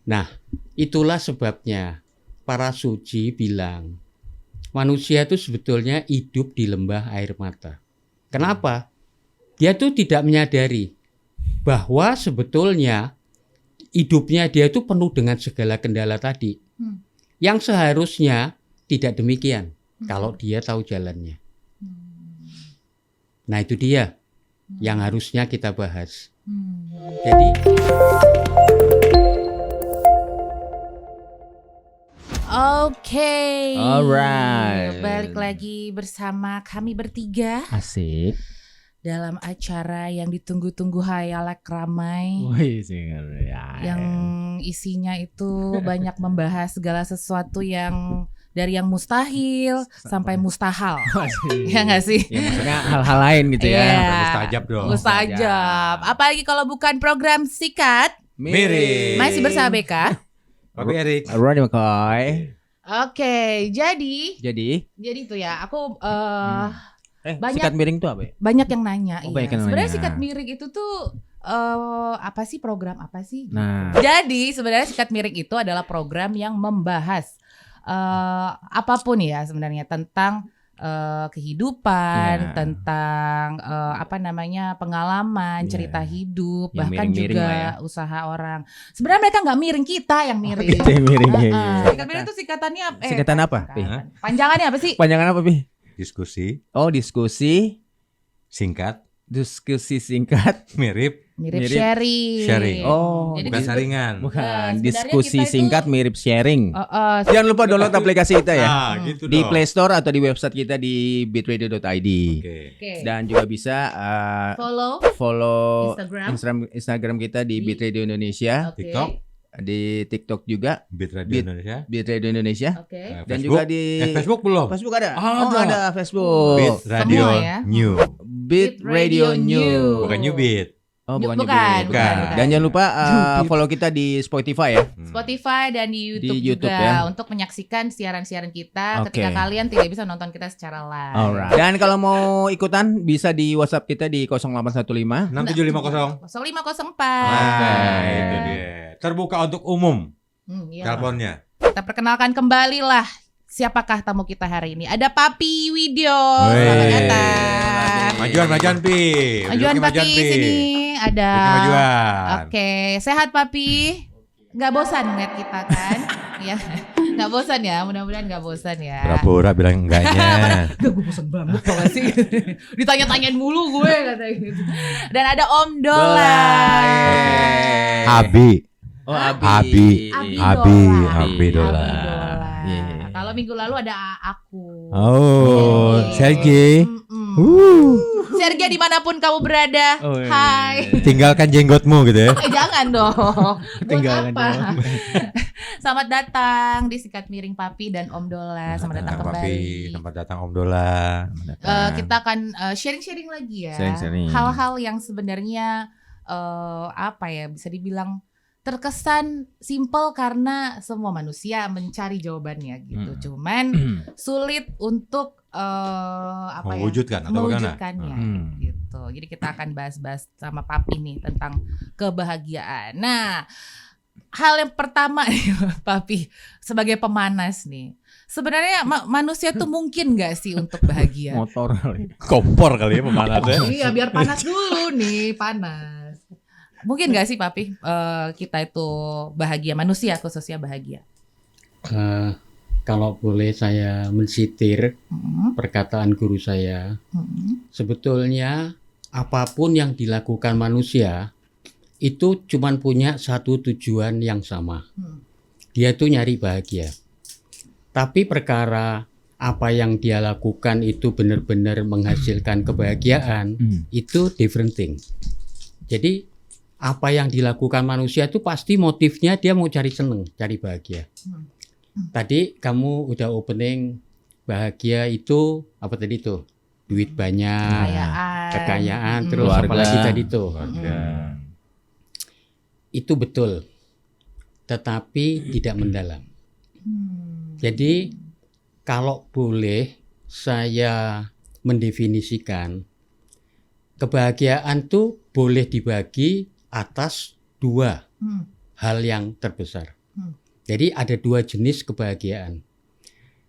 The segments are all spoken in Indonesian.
Nah, itulah sebabnya para suci bilang manusia itu sebetulnya hidup di lembah air mata. Kenapa? Dia tuh tidak menyadari bahwa sebetulnya hidupnya dia itu penuh dengan segala kendala tadi. Yang seharusnya tidak demikian kalau dia tahu jalannya. Nah, itu dia yang harusnya kita bahas. Jadi Oke. Alright. Balik lagi bersama kami bertiga Asik. dalam acara yang ditunggu-tunggu hayalak ramai. Wih, ya. Yang isinya itu banyak membahas segala sesuatu yang dari yang mustahil sampai mustahal. Ya nggak sih? Ya, maksudnya hal-hal lain gitu ya. Iya. Mustajab dong. Mustajab. Apalagi kalau bukan program sikat. Mirip. Masih bersama Beka. Papi Erik. Roddy McCoy. Oke, jadi Jadi, itu ya. Aku banyak- sikat miring tuh apa ya? banyak yang nanya. Oh, iya. banyak yang Sebenarnya nanya. sikat miring itu tuh apa sih, program apa sih? Nah, Jadi sebenarnya sikat miring itu adalah program yang membahas apapun ya sebenarnya tentang kehidupan, Ya. tentang pengalaman, Ya. cerita hidup, Yang bahkan miring-miring juga lah ya. usaha orang. Sebenarnya mereka nggak miring, kita yang miring. kita yang miring ya. Sikat miring itu singkatannya Singkatan apa, Pi? Panjangannya apa sih? Panjangan apa, Pi? Diskusi Oh, diskusi singkat, singkat. mirip, Mirip Mirip. sharing. Oh, Jadi bukan disebut- saringan. Bukan, sebenarnya diskusi kita itu- singkat mirip sharing. Jangan Jangan lupa download aplikasi kita ya. Nah, gitu Di dong. Play Store atau di website kita di bitradio.id. Oke. Dan juga bisa follow Instagram kita di Di- Bitradio Indonesia, Oke. TikTok. di TikTok juga Beat Radio Beat. Indonesia. Bitradio Indonesia, Oke. dan Facebook. juga di Facebook belum? Facebook ada. Ada. Oh, ada Facebook. Beat Radio Semua ya. New. Beat Radio New. Bukan New Beat. Oh, bukan Bukan, New Beat. bukan. Dan jangan lupa follow kita di Spotify ya. Spotify dan di YouTube, Di YouTube juga ya. untuk menyaksikan siaran-siaran kita Oke. ketika kalian tidak bisa nonton kita secara live. Alright. Dan kalau mau ikutan bisa di WhatsApp kita di 0815 6750. 0504. Nah, itu dia. Terbuka untuk umum Iya. teleponnya. Kita perkenalkan kembali lah siapakah tamu kita hari ini. Ada Papi Widyo. Wey. Selamat datang. Majuan Pi. Majuan Papi sini ada. Duduknya majuan. Oke, sehat Papi? Nggak bosan ngeliat kita kan? Ya, nggak bosan ya. Mudah-mudahan nggak bosan ya. Pura-pura bilang enggaknya. Gak, gue bosan banget tau gak sih. Ditanya-tanyain mulu gue katanya gitu. Dan ada Om Dola. Abi. Oh, Abi. Abi Dola. Iya. Kalau minggu lalu ada aku. Oh, Sergei. Sergei dimanapun kamu berada. Oh, iya. Hai. Tinggalkan jenggotmu gitu ya. Jangan dong. Buat Tinggalkan apa? dong. Selamat datang di Sikat Miring Papi dan Om Dola. Selamat datang kembali. Papi, selamat datang Om Dola. Kita akan sharing-sharing lagi ya. Sharing-sharing. Hal-hal yang sebenarnya bisa dibilang terkesan simple karena semua manusia mencari jawabannya gitu. Cuman sulit untuk Mewujudkan atau bagaimana? mewujudkannya gitu. Jadi kita akan bahas-bahas sama Papi nih tentang kebahagiaan. Nah, hal yang pertama nih Papi sebagai pemanas nih. Sebenarnya manusia tuh mungkin gak sih untuk bahagia? Motor kali. Kompor kali ya pemanasnya. Iya, biar panas dulu nih, panas. Mungkin gak sih Papi kita itu bahagia, manusia khususnya bahagia? kalau boleh saya mensitir perkataan guru saya, sebetulnya apapun yang dilakukan manusia itu cuman punya satu tujuan yang sama. Dia tuh nyari bahagia. Tapi perkara apa yang dia lakukan itu benar-benar menghasilkan kebahagiaan, itu different thing. Jadi apa yang dilakukan manusia itu pasti motifnya dia mau cari seneng, cari bahagia. Tadi kamu udah opening bahagia itu apa tadi tuh? Duit banyak, kekayaan, terus Keluarga. apalagi tadi tuh. Keluarga. Itu betul. Tetapi tidak mendalam. Jadi kalau boleh saya mendefinisikan, kebahagiaan tuh boleh dibagi atas dua. hal yang terbesar. Jadi ada 2 jenis kebahagiaan.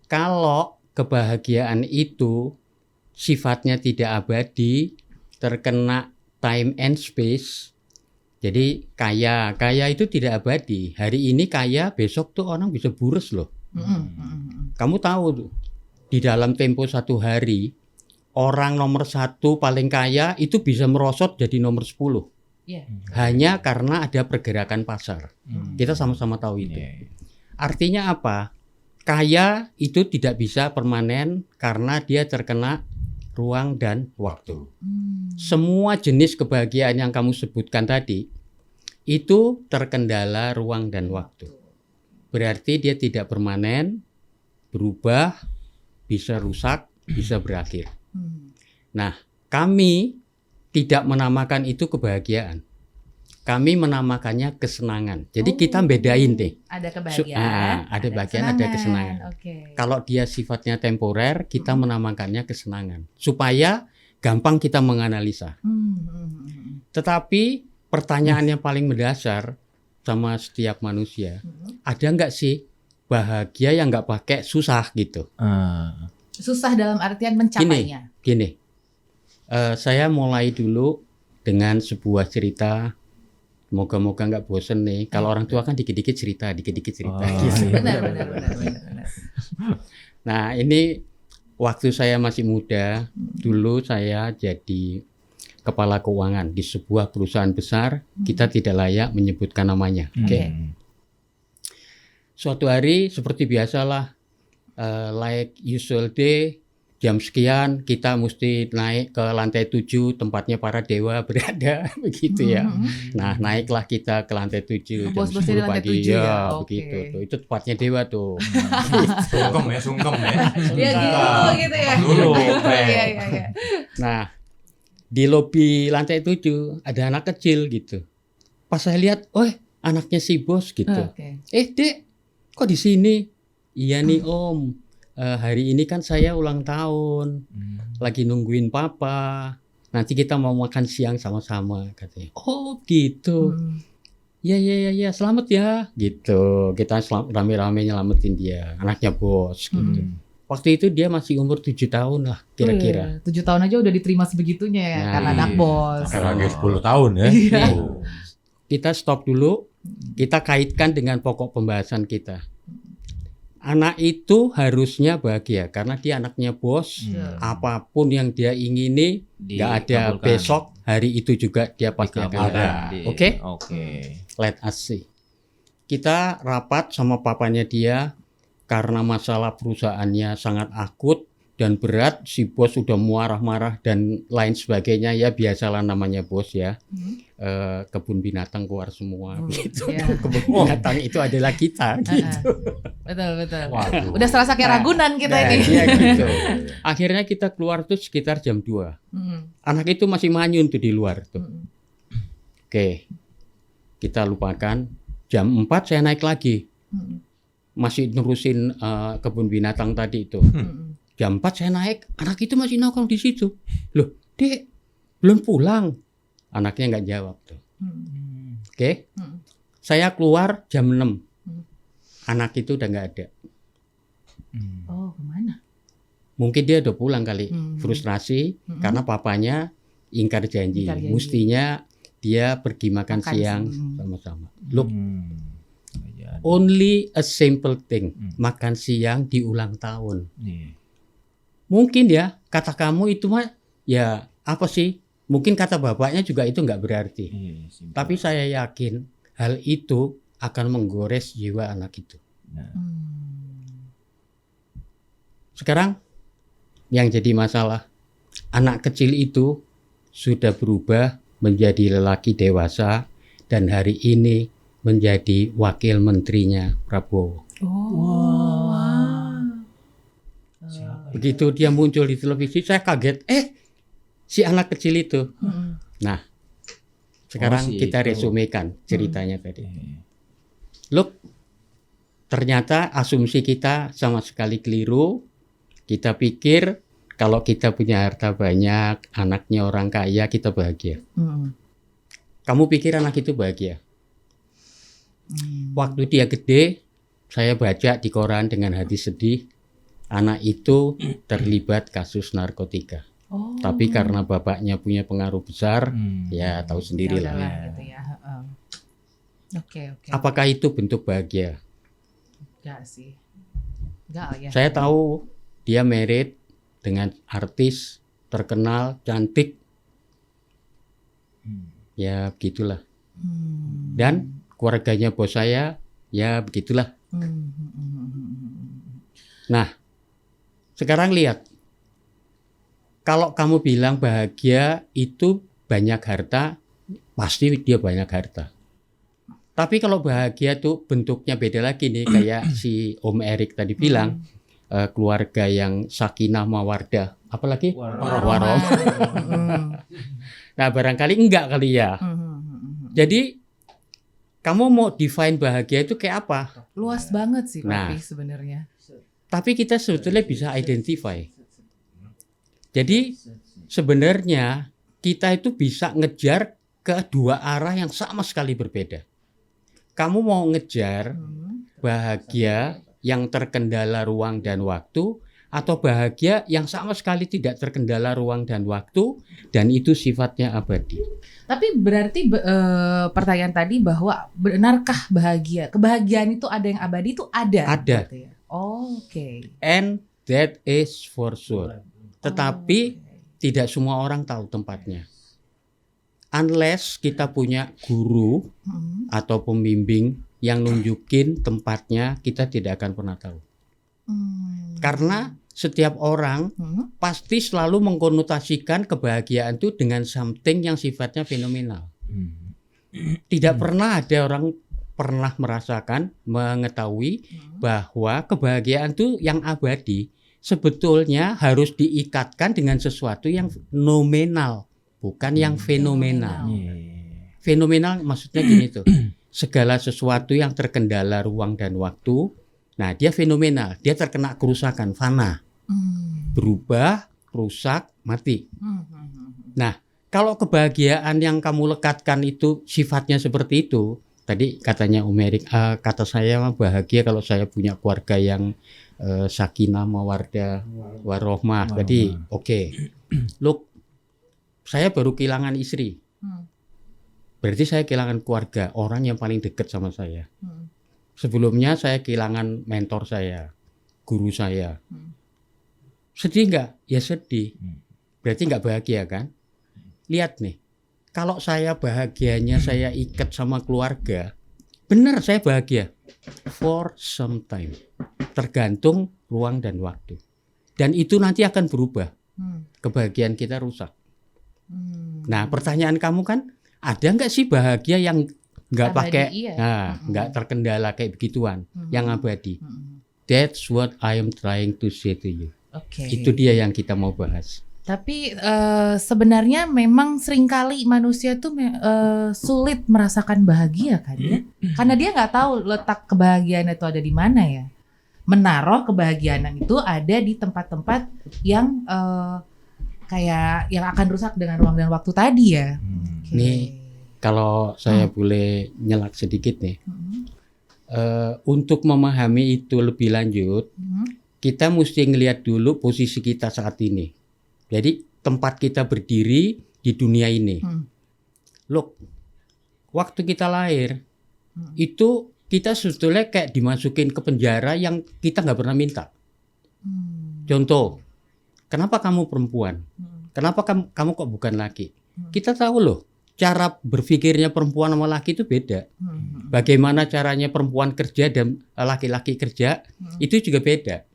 Kalau kebahagiaan itu sifatnya tidak abadi, terkena time and space. Jadi kaya itu tidak abadi. Hari ini kaya, besok tuh orang bisa boros loh. Kamu tahu tuh, di dalam tempo 1 hari, orang nomor 1 paling kaya itu bisa merosot jadi nomor 10. Hanya karena ada pergerakan pasar. Kita sama-sama tahu itu. Artinya apa? Kaya itu tidak bisa permanen karena dia terkena ruang dan waktu. Semua jenis kebahagiaan yang kamu sebutkan tadi itu terkendala ruang dan waktu. Berarti dia tidak permanen, berubah, bisa rusak, bisa berakhir. Nah, kami tidak menamakan itu kebahagiaan. Kami menamakannya kesenangan. Jadi kita bedain deh. Ada kebahagiaan, ada bagian ada kesenangan. Okay. Kalau dia sifatnya temporer, kita menamakannya kesenangan. Supaya gampang kita menganalisa. Tetapi pertanyaan yang paling mendasar sama setiap manusia, ada nggak sih bahagia yang nggak pakai susah gitu? Susah dalam artian mencapainya. Gini. Saya mulai dulu dengan sebuah cerita. Moga-moga nggak bosen nih. Kalau orang tua kan dikit-dikit cerita. Gitu. Benar. Nah, ini waktu saya masih muda, dulu saya jadi kepala keuangan di sebuah perusahaan besar. Kita tidak layak menyebutkan namanya. Oke. Suatu hari seperti biasalah, like usual day, jam sekian kita mesti naik ke lantai 7 tempatnya para dewa berada, begitu ya. Nah, naiklah kita ke lantai 7 jam 10 pagi ya, begitu tuh. Itu tempatnya dewa tuh. Sungkem ya. Ya gitu ya. Dulu. Iya. Nah, di lobi lantai 7 ada anak kecil gitu. Pas saya lihat, anaknya si bos gitu. Dek, kok di sini? Iya nih Om. Hari ini kan saya ulang tahun, lagi nungguin papa. Nanti kita mau makan siang sama-sama, katanya. Oh gitu. Ya, selamat ya, gitu. Kita rame-rame nyelamatin dia, anaknya bos, gitu. Waktu itu dia masih umur 7 tahun lah, kira-kira. 7 tahun aja udah diterima sebegitunya ya, karena anak bos. Karena 10 tahun ya. Iya. Kita stop dulu, kita kaitkan dengan pokok pembahasan kita. Anak itu harusnya bahagia karena dia anaknya bos. Apapun yang dia ingini, nggak ada besok, hari itu juga dia pasti akan ada. Oke? Let us see. Kita rapat sama papanya dia karena masalah perusahaannya sangat akut dan berat. Si bos sudah marah-marah dan lain sebagainya. Ya biasalah namanya bos ya. Kebun binatang keluar semua. Gitu. Kebun binatang itu adalah kita. Gitu. Betul. Udah serasa kayak Ragunan kita ini. Iya gitu. Akhirnya kita keluar tuh sekitar jam 2. Anak itu masih manyun tuh di luar tuh. Oke. Kita lupakan. Jam 4 saya naik lagi. Masih nerusin kebun binatang tadi itu. Jam 4 saya naik, anak itu masih nongkrong di situ. Loh, Dek, belum pulang. Anaknya nggak jawab tuh. Oke. Saya keluar jam 6. Anak itu udah nggak ada. Oh, kemana? Mungkin dia udah pulang kali. Frustrasi karena papanya ingkar janji. Mestinya dia pergi makan siang sama-sama. Look, only a simple thing. Makan siang di ulang tahun. Mungkin ya, kata kamu itu mah ya apa sih? Mungkin kata bapaknya juga itu nggak berarti. Tapi saya yakin hal itu akan menggores jiwa anak itu. Sekarang yang jadi masalah, anak kecil itu sudah berubah menjadi lelaki dewasa dan hari ini menjadi wakil menterinya Prabowo. Begitu dia muncul di televisi, saya kaget. Si anak kecil itu. Nah, sekarang kita resumekan ceritanya tadi. Look, ternyata asumsi kita sama sekali keliru. Kita pikir kalau kita punya harta banyak, anaknya orang kaya, kita bahagia. Kamu pikir anak itu bahagia? Waktu dia gede, saya baca di koran dengan hati sedih, anak itu terlibat kasus narkotika. Oh. Tapi karena bapaknya punya pengaruh besar, ya tahu sendiri lah. udahlah gitu ya. Oke. Apakah itu bentuk bahagia? Enggak sih. Enggak ya. Saya tahu dia married dengan artis terkenal, cantik. Ya begitulah. Dan keluarganya bos saya, ya begitulah. Nah, sekarang lihat. Kalau kamu bilang bahagia itu banyak harta, pasti dia banyak harta. Tapi kalau bahagia tuh bentuknya beda lagi nih, kayak si Om Erik tadi bilang, keluarga yang sakinah mawaddah, apalagi warohmah. Nah barangkali enggak kali ya. Jadi kamu mau define bahagia itu kayak apa? Luas banget sih Nah. Papi sebenarnya. Tapi kita sebetulnya bisa identify. Jadi sebenarnya kita itu bisa ngejar ke dua arah yang sama sekali berbeda. Kamu mau ngejar bahagia yang terkendala ruang dan waktu, atau bahagia yang sama sekali tidak terkendala ruang dan waktu, dan itu sifatnya abadi. Tapi berarti pertanyaan tadi bahwa benarkah bahagia? Kebahagiaan itu ada yang abadi itu ada. Ada. Gitu ya? Oke. And that is for sure. Tetapi tidak semua orang tahu tempatnya. Unless kita punya guru atau pembimbing yang nunjukin tempatnya, kita tidak akan pernah tahu. Karena setiap orang pasti selalu mengkonotasikan kebahagiaan itu dengan something yang sifatnya fenomenal. Tidak pernah ada orang pernah merasakan, mengetahui bahwa kebahagiaan itu yang abadi sebetulnya harus diikatkan dengan sesuatu yang nominal, bukan yang fenomenal. Fenomenal maksudnya gini tuh, segala sesuatu yang terkendala ruang dan waktu, nah dia fenomenal, dia terkena kerusakan, fana, berubah, rusak, mati. Nah, kalau kebahagiaan yang kamu lekatkan itu sifatnya seperti itu, tadi katanya Om Erik, kata saya bahagia kalau saya punya keluarga yang sakinah mawaddah warohmah. Jadi oke. Look, saya baru kehilangan istri. Berarti saya kehilangan keluarga, orang yang paling dekat sama saya. Sebelumnya saya kehilangan mentor saya, guru saya. Sedih nggak? Ya sedih. Berarti nggak bahagia kan? Lihat nih, kalau saya bahagianya saya ikat sama keluarga, benar saya bahagia. For some time. Tergantung ruang dan waktu. Dan itu nanti akan berubah. Kebahagiaan kita rusak. Nah, pertanyaan kamu kan, ada nggak sih bahagia yang nggak Abadi, pakai, iya. nggak terkendala kayak begituan, yang abadi? That's what I am trying to say to you. Oke. Itu dia yang kita mau bahas. Tapi sebenarnya memang seringkali manusia tuh sulit merasakan bahagia kan ya, karena dia nggak tahu letak kebahagiaan itu ada di mana ya. Menaruh kebahagiaan itu ada di tempat-tempat yang kayak yang akan rusak dengan ruang dan waktu tadi ya. Oke. Nih, kalau saya boleh nyelak sedikit nih, untuk memahami itu lebih lanjut, kita mesti ngelihat dulu posisi kita saat ini. Jadi tempat kita berdiri di dunia ini. Look, waktu kita lahir, itu kita sebetulnya kayak dimasukin ke penjara yang kita nggak pernah minta. Contoh, kenapa kamu perempuan? Kenapa kamu kok bukan laki? Kita tahu loh, cara berpikirnya perempuan sama laki itu beda. Bagaimana caranya perempuan kerja dan laki-laki kerja, itu juga beda.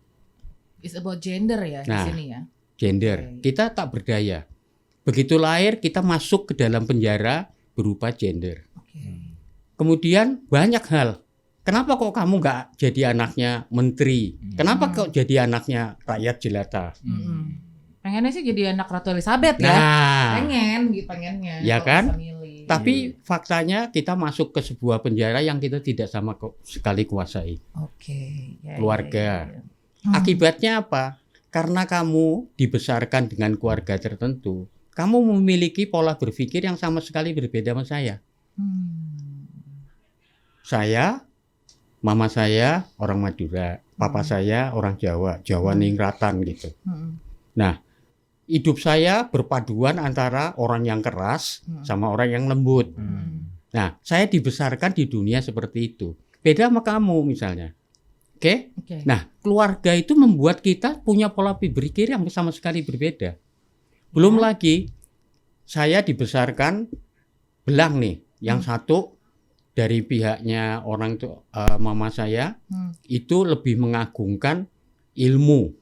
It's about gender ya di Nah, sini ya. Gender, kita tak berdaya. Begitu lahir kita masuk ke dalam penjara berupa gender. Kemudian banyak hal. Kenapa kok kamu nggak jadi anaknya menteri? Kenapa kok jadi anaknya rakyat jelata? Pengennya sih jadi anak Ratu Elizabeth ya. Nah, Pengennya. Ya kalau kan? bisa milih. tapi faktanya kita masuk ke sebuah penjara yang kita tidak sama sekali kuasai. Oke. Ya, Keluarga. ya. Akibatnya apa? Karena kamu dibesarkan dengan keluarga tertentu, kamu memiliki pola berpikir yang sama sekali berbeda sama saya. mama saya orang Madura, papa saya orang Jawa Ningratan gitu. Nah, hidup saya berpaduan antara orang yang keras sama orang yang lembut. Nah, saya dibesarkan di dunia seperti itu. Beda sama kamu misalnya. Oke? Nah, keluarga itu membuat kita punya pola berpikir yang sama sekali berbeda. Belum lagi saya dibesarkan belang nih. Yang satu dari pihaknya orang mama saya itu lebih mengagungkan ilmu,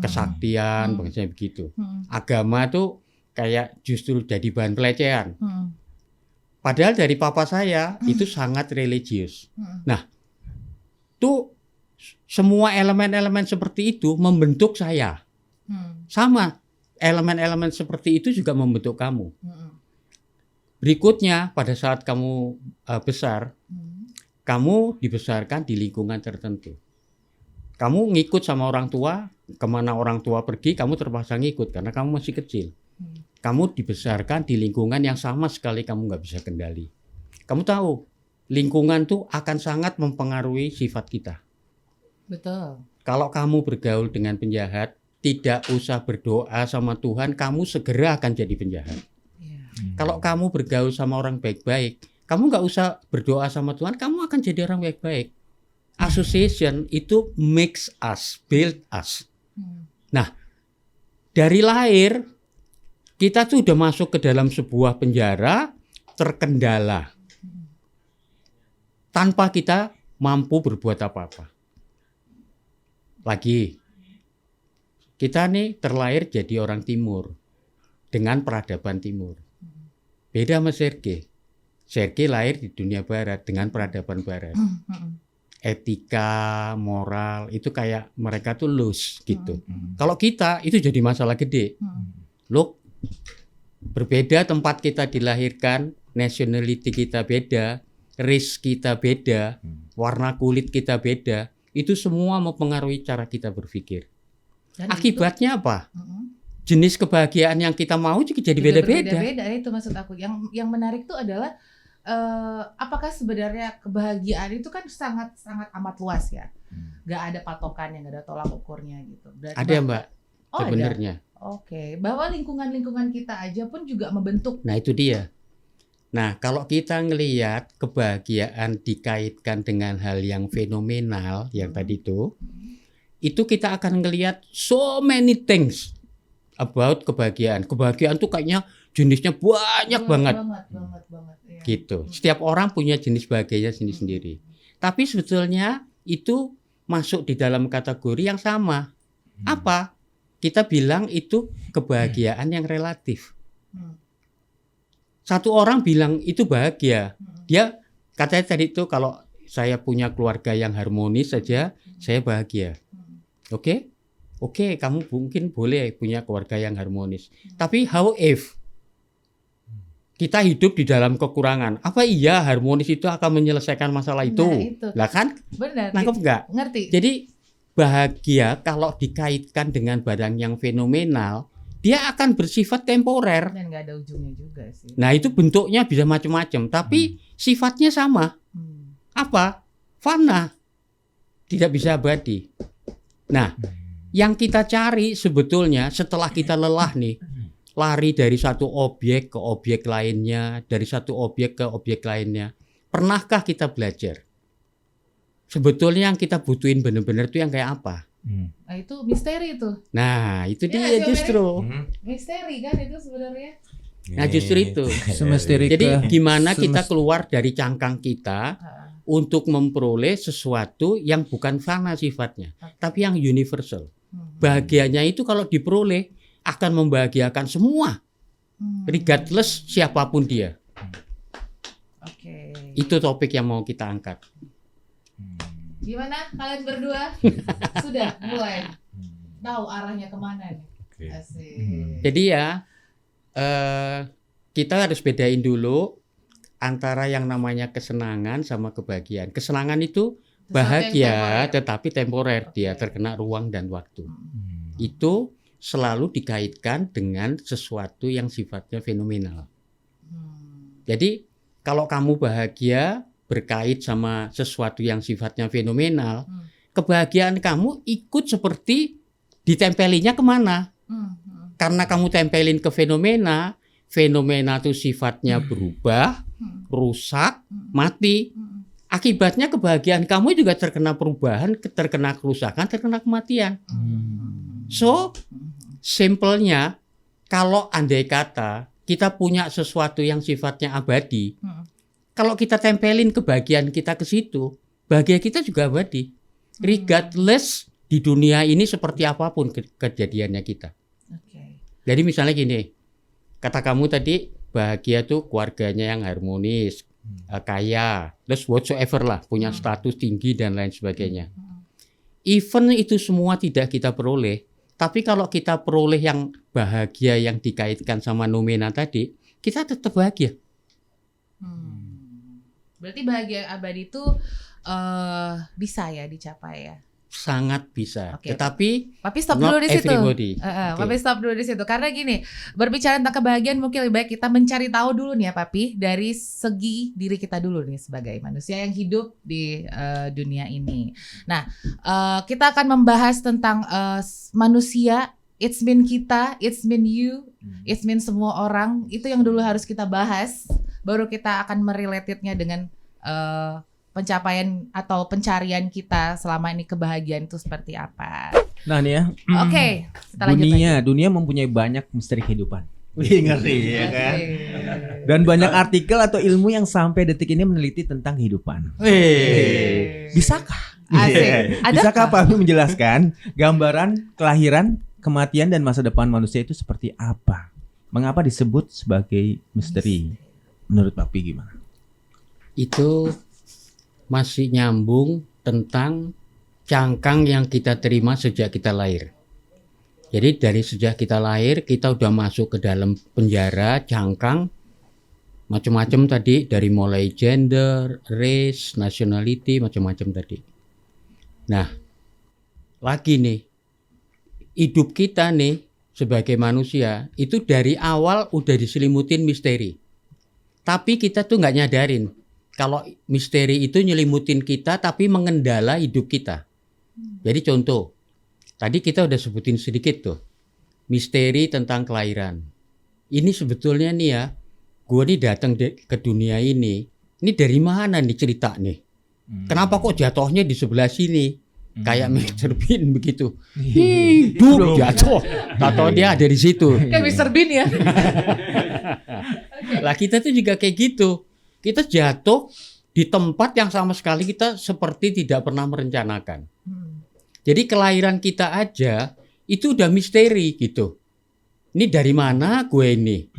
kesaktian, bagaimana begitu. Agama tuh kayak justru jadi bahan pelecehan. Padahal dari papa saya itu sangat religius. Nah, tuh semua elemen-elemen seperti itu membentuk saya. Sama elemen-elemen seperti itu juga membentuk kamu. Berikutnya pada saat kamu besar, kamu dibesarkan di lingkungan tertentu. Kamu ngikut sama orang tua, kemana orang tua pergi, kamu terpaksa ngikut karena kamu masih kecil. Kamu dibesarkan di lingkungan yang sama sekali kamu nggak bisa kendali. Kamu tahu, lingkungan tuh akan sangat mempengaruhi sifat kita. Betul. Kalau kamu bergaul dengan penjahat, tidak usah berdoa sama Tuhan, kamu segera akan jadi penjahat. Kalau kamu bergaul sama orang baik-baik, kamu nggak usah berdoa sama Tuhan, kamu akan jadi orang baik-baik. Association itu makes us, build us. Nah, dari lahir kita tuh udah masuk ke dalam sebuah penjara terkendala tanpa kita mampu berbuat apa-apa. Lagi, kita nih terlahir jadi orang timur dengan peradaban timur. Beda sama Sergei. Sergei lahir di dunia barat dengan peradaban barat. Etika, moral itu kayak mereka tuh loose gitu. Kalau kita itu jadi masalah gede. Loh, berbeda tempat kita dilahirkan, nationality kita beda, race kita beda, warna kulit kita beda. Itu semua mempengaruhi cara kita berpikir. Dan akibatnya apa? Jenis kebahagiaan yang kita mau juga jadi beda-beda. Beda-beda, itu maksud aku. Yang menarik tuh adalah apakah sebenarnya kebahagiaan itu kan sangat amat luas ya. Gak ada patokannya, gak ada tolak ukurnya gitu. Ada Mbak, sebenarnya. Oke, bahwa lingkungan kita aja pun juga membentuk. Nah itu dia. Nah kalau kita ngelihat kebahagiaan dikaitkan dengan hal yang fenomenal yang tadi itu kita akan ngelihat so many things about kebahagiaan. Kebahagiaan tuh kayaknya jenisnya banyak banget. Ya. Gitu. Setiap orang punya jenis bahagianya sendiri-sendiri. Tapi sebetulnya itu masuk di dalam kategori yang sama. Apa? Kita bilang itu kebahagiaan yang relatif. Satu orang bilang itu bahagia. Dia katanya tadi itu kalau saya punya keluarga yang harmonis saja, saya bahagia. Oke? Oke, kamu mungkin boleh punya keluarga yang harmonis. Tapi how if kita hidup di dalam kekurangan? Apa iya harmonis itu akan menyelesaikan masalah itu? Nah, itu. Lah kan? Benar. Nangkep nggak? Ngerti. Jadi bahagia kalau dikaitkan dengan barang yang fenomenal, dia akan bersifat temporer. Dan nggak ada ujungnya juga sih. Nah itu bentuknya bisa macam-macam, tapi sifatnya sama. Apa? Fana. Tidak bisa abadi. Nah, yang kita cari sebetulnya setelah kita lelah nih, lari dari satu objek ke objek lainnya, dari satu objek ke objek lainnya. Pernahkah kita belajar? Sebetulnya yang kita butuhin benar-benar itu yang kayak apa? Nah, itu misteri itu. Nah, itu Ya, dia justru. Misteri kan itu sebenarnya. Nah, justru itu. Jadi gimana kita keluar dari cangkang kita untuk memperoleh sesuatu yang bukan fana sifatnya, tapi yang universal. Bahagianya itu kalau diperoleh akan membahagiakan semua, regardless siapapun dia. Oke. Itu topik yang mau kita angkat. Gimana kalian berdua? Sudah mulai tahu arahnya kemana nih? Asik. Jadi ya kita harus bedain dulu antara yang namanya kesenangan sama kebahagiaan. Kesenangan itu bahagia tetapi temporer, dia terkena ruang dan waktu. Itu selalu dikaitkan dengan sesuatu yang sifatnya fenomenal. Jadi kalau kamu bahagia, berkait sama sesuatu yang sifatnya fenomenal, kebahagiaan kamu ikut seperti ditempelinya kemana. Karena kamu tempelin ke fenomena, fenomena itu sifatnya berubah, rusak, mati. Akibatnya kebahagiaan kamu juga terkena perubahan, terkena kerusakan, terkena kematian. So, simpelnya, kalau andai kata kita punya sesuatu yang sifatnya abadi, kalau kita tempelin kebahagiaan kita ke situ, bahagia kita juga abadi. Regardless di dunia ini seperti apapun kejadiannya kita. Jadi misalnya gini, kata kamu tadi bahagia tuh keluarganya yang harmonis, kaya, terus whatsoever lah, punya status tinggi dan lain sebagainya. Even itu semua tidak kita peroleh, tapi kalau kita peroleh yang bahagia yang dikaitkan sama nomena tadi, kita tetap bahagia. Berarti bahagia abadi itu bisa ya dicapai ya? Sangat bisa. Oke. Tetapi Papi stop not dulu di situ. everybody. Papi stop dulu di situ karena gini, berbicara tentang kebahagiaan mungkin lebih baik kita mencari tahu dulu nih ya Papi, dari segi diri kita dulu nih sebagai manusia yang hidup di dunia ini. Nah, kita akan membahas tentang manusia. It's mean kita, it's mean you, it's mean semua orang. Itu yang dulu harus kita bahas. Baru kita akan merelatednya dengan pencapaian atau pencarian kita selama ini, kebahagiaan itu seperti apa. Nah nih ya. Oke, kita lanjut lagi. Dunia mempunyai banyak misteri kehidupan. Wih, ngeri ya kan. Oke. Dan banyak artikel atau ilmu yang sampai detik ini meneliti tentang kehidupan. Bisakah? Asik. Ada Bisakah apa? Papi menjelaskan gambaran kelahiran, kematian dan masa depan manusia itu seperti apa? Mengapa disebut sebagai misteri? Menurut Papi gimana? itu masih nyambung tentang cangkang yang kita terima sejak kita lahir. Jadi dari sejak kita lahir kita udah masuk ke dalam penjara cangkang macam-macam tadi, dari mulai gender, race, nationality, macam-macam tadi. Nah, lagi nih, hidup kita nih sebagai manusia itu dari awal udah diselimutin misteri. Tapi kita tuh nggak nyadarin kalau misteri itu nyelimutin kita tapi mengendala hidup kita. Jadi contoh, tadi kita udah sebutin sedikit tuh, misteri tentang kelahiran. Ini sebetulnya nih ya, gue nih datang ke dunia ini dari mana nih cerita nih? Kenapa kok jatuhnya di sebelah sini? Kayak Mr. Bean begitu. Hidup jatuh. Atau dia ada di situ. Kayak Mr. Bean ya. Lah kita tuh juga kayak gitu. Kita jatuh di tempat yang sama sekali kita seperti tidak pernah merencanakan. Jadi kelahiran kita aja itu udah misteri gitu. Ini dari mana gue ini?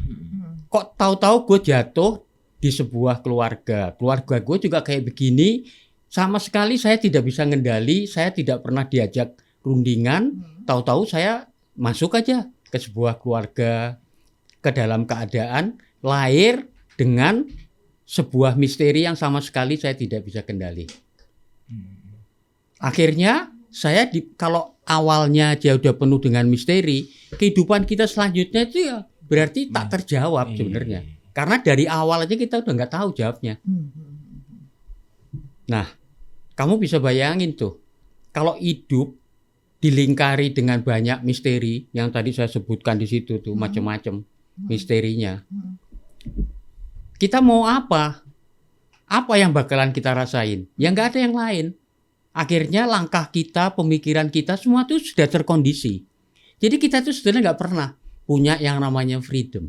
Kok tahu-tahu gue jatuh di sebuah keluarga. Keluarga gue juga kayak begini. Sama sekali saya tidak bisa ngendali. Saya tidak pernah diajak rundingan. Tahu-tahu saya masuk aja ke sebuah keluarga, ke dalam keadaan lahir dengan sebuah misteri yang sama sekali saya tidak bisa kendali. Akhirnya saya kalau awalnya aja udah penuh dengan misteri, kehidupan kita selanjutnya itu ya berarti tak terjawab sebenarnya. Karena dari awal aja kita udah nggak tahu jawabnya. Nah, kamu bisa bayangin tuh, kalau hidup dilingkari dengan banyak misteri yang tadi saya sebutkan di situ tuh macam-macam misterinya. Kita mau apa? Apa yang bakalan kita rasain? Ya nggak ada yang lain. Akhirnya langkah kita, pemikiran kita semua tuh sudah terkondisi. Jadi kita tuh sebenarnya nggak pernah punya yang namanya freedom.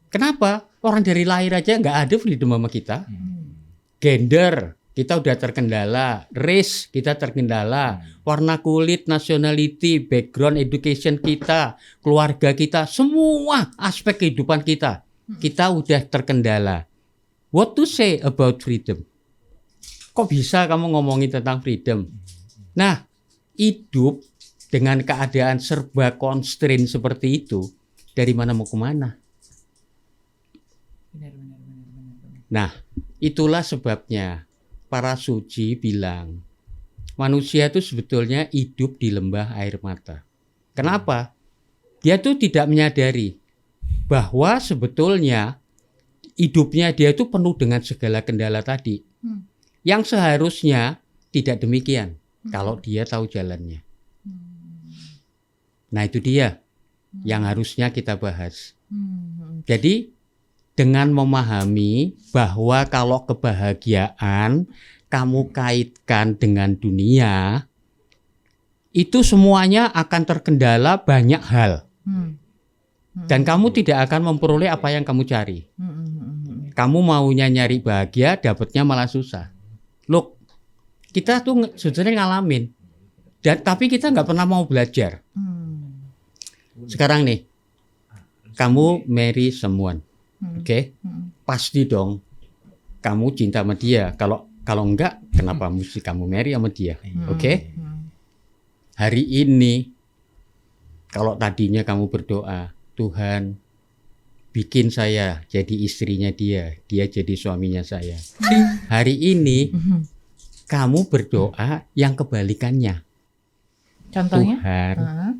Kenapa? Orang dari lahir aja nggak ada freedom sama kita. Gender kita udah terkendala, race kita terkendala, warna kulit, nationality, background education kita, keluarga kita, semua aspek kehidupan kita udah terkendala. What to say about freedom? Kok bisa kamu ngomongin tentang freedom? Nah, hidup dengan keadaan serba constraint seperti itu, dari mana mau kemana? Benar. Nah, itulah sebabnya para suci bilang, manusia itu sebetulnya hidup di lembah air mata. Kenapa? Dia tuh tidak menyadari bahwa sebetulnya hidupnya dia itu penuh dengan segala kendala tadi. Hmm. Yang seharusnya tidak demikian kalau dia tahu jalannya. Nah itu dia yang harusnya kita bahas. Jadi dengan memahami bahwa kalau kebahagiaan kamu kaitkan dengan dunia, itu semuanya akan terkendala banyak hal. Dan kamu tidak akan memperoleh apa yang kamu cari. Kamu maunya nyari bahagia, dapatnya malah susah. Look, kita tuh sebenarnya ngalamin. Tapi kita nggak pernah mau belajar. Sekarang nih, kamu marry someone, oke? Pasti dong, kamu cinta sama dia. Kalau enggak, kenapa mesti kamu marry sama dia, oke? Hari ini, kalau tadinya kamu berdoa, Tuhan, bikin saya jadi istrinya dia jadi suaminya saya. Hari ini, kamu berdoa yang kebalikannya. Contohnya? Tuhan,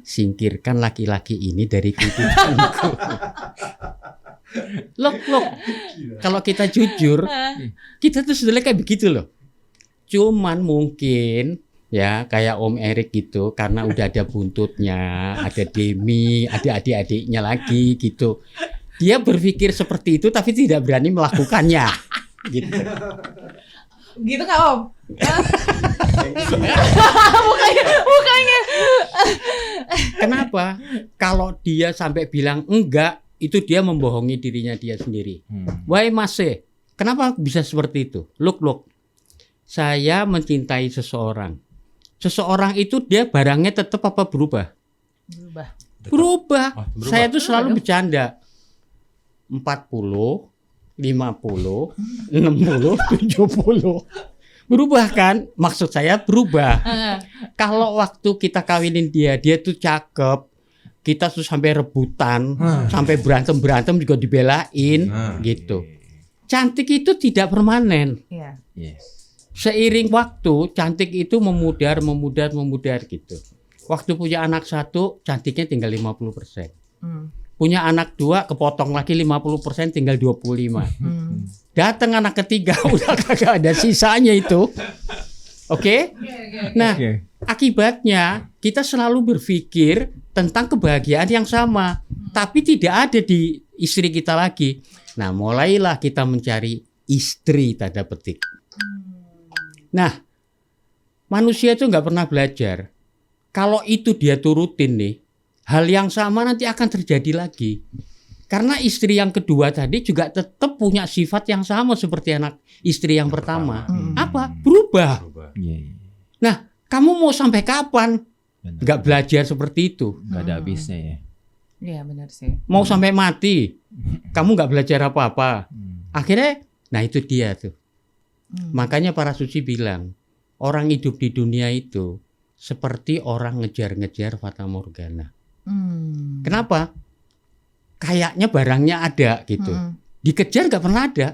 singkirkan laki-laki ini dari kehidupanku. Look, kalau kita jujur, kita tuh sebenarnya kayak begitu loh. Cuman mungkin ya kayak Om Erik gitu, karena udah ada buntutnya, ada Demi, ada adik-adiknya lagi gitu. Dia berpikir seperti itu tapi tidak berani melakukannya. Gitu. Gitu nggak Om? Mukanya. Kenapa? Kalau dia sampai bilang enggak, itu dia membohongi dirinya dia sendiri. Why masih? Kenapa bisa seperti itu? Look. Saya mencintai seseorang. Seseorang itu dia barangnya tetap apa berubah? Berubah. Saya tuh selalu bercanda. 40, 50, 60, 70. Berubah kan? Maksud saya berubah. Kalau waktu kita kawinin dia tuh cakep. Kita tuh sampai rebutan, sampai berantem juga dibelain gitu. Cantik itu tidak permanen. Iya. Seiring waktu, cantik itu memudar gitu. Waktu punya anak satu, cantiknya tinggal 50%. Punya anak dua, kepotong lagi 50%, tinggal 25. Datang anak ketiga, udah kagak ada sisanya itu. Oke? Nah, akibatnya kita selalu berpikir tentang kebahagiaan yang sama, tapi tidak ada di istri kita lagi. Nah, mulailah kita mencari istri tanda petik. Nah, manusia itu nggak pernah belajar. Kalau itu dia turutin nih, hal yang sama nanti akan terjadi lagi. Karena istri yang kedua tadi juga tetap punya sifat yang sama seperti anak istri yang pertama. Apa? Berubah. Nah, kamu mau sampai kapan nggak belajar seperti itu? Nggak ada habisnya ya. Iya benar sih. Mau sampai mati, kamu nggak belajar apa-apa. Akhirnya, nah itu dia tuh. Makanya para suci bilang, orang hidup di dunia itu seperti orang ngejar-ngejar fata morgana. Kenapa? Kayaknya barangnya ada gitu. Dikejar nggak pernah ada.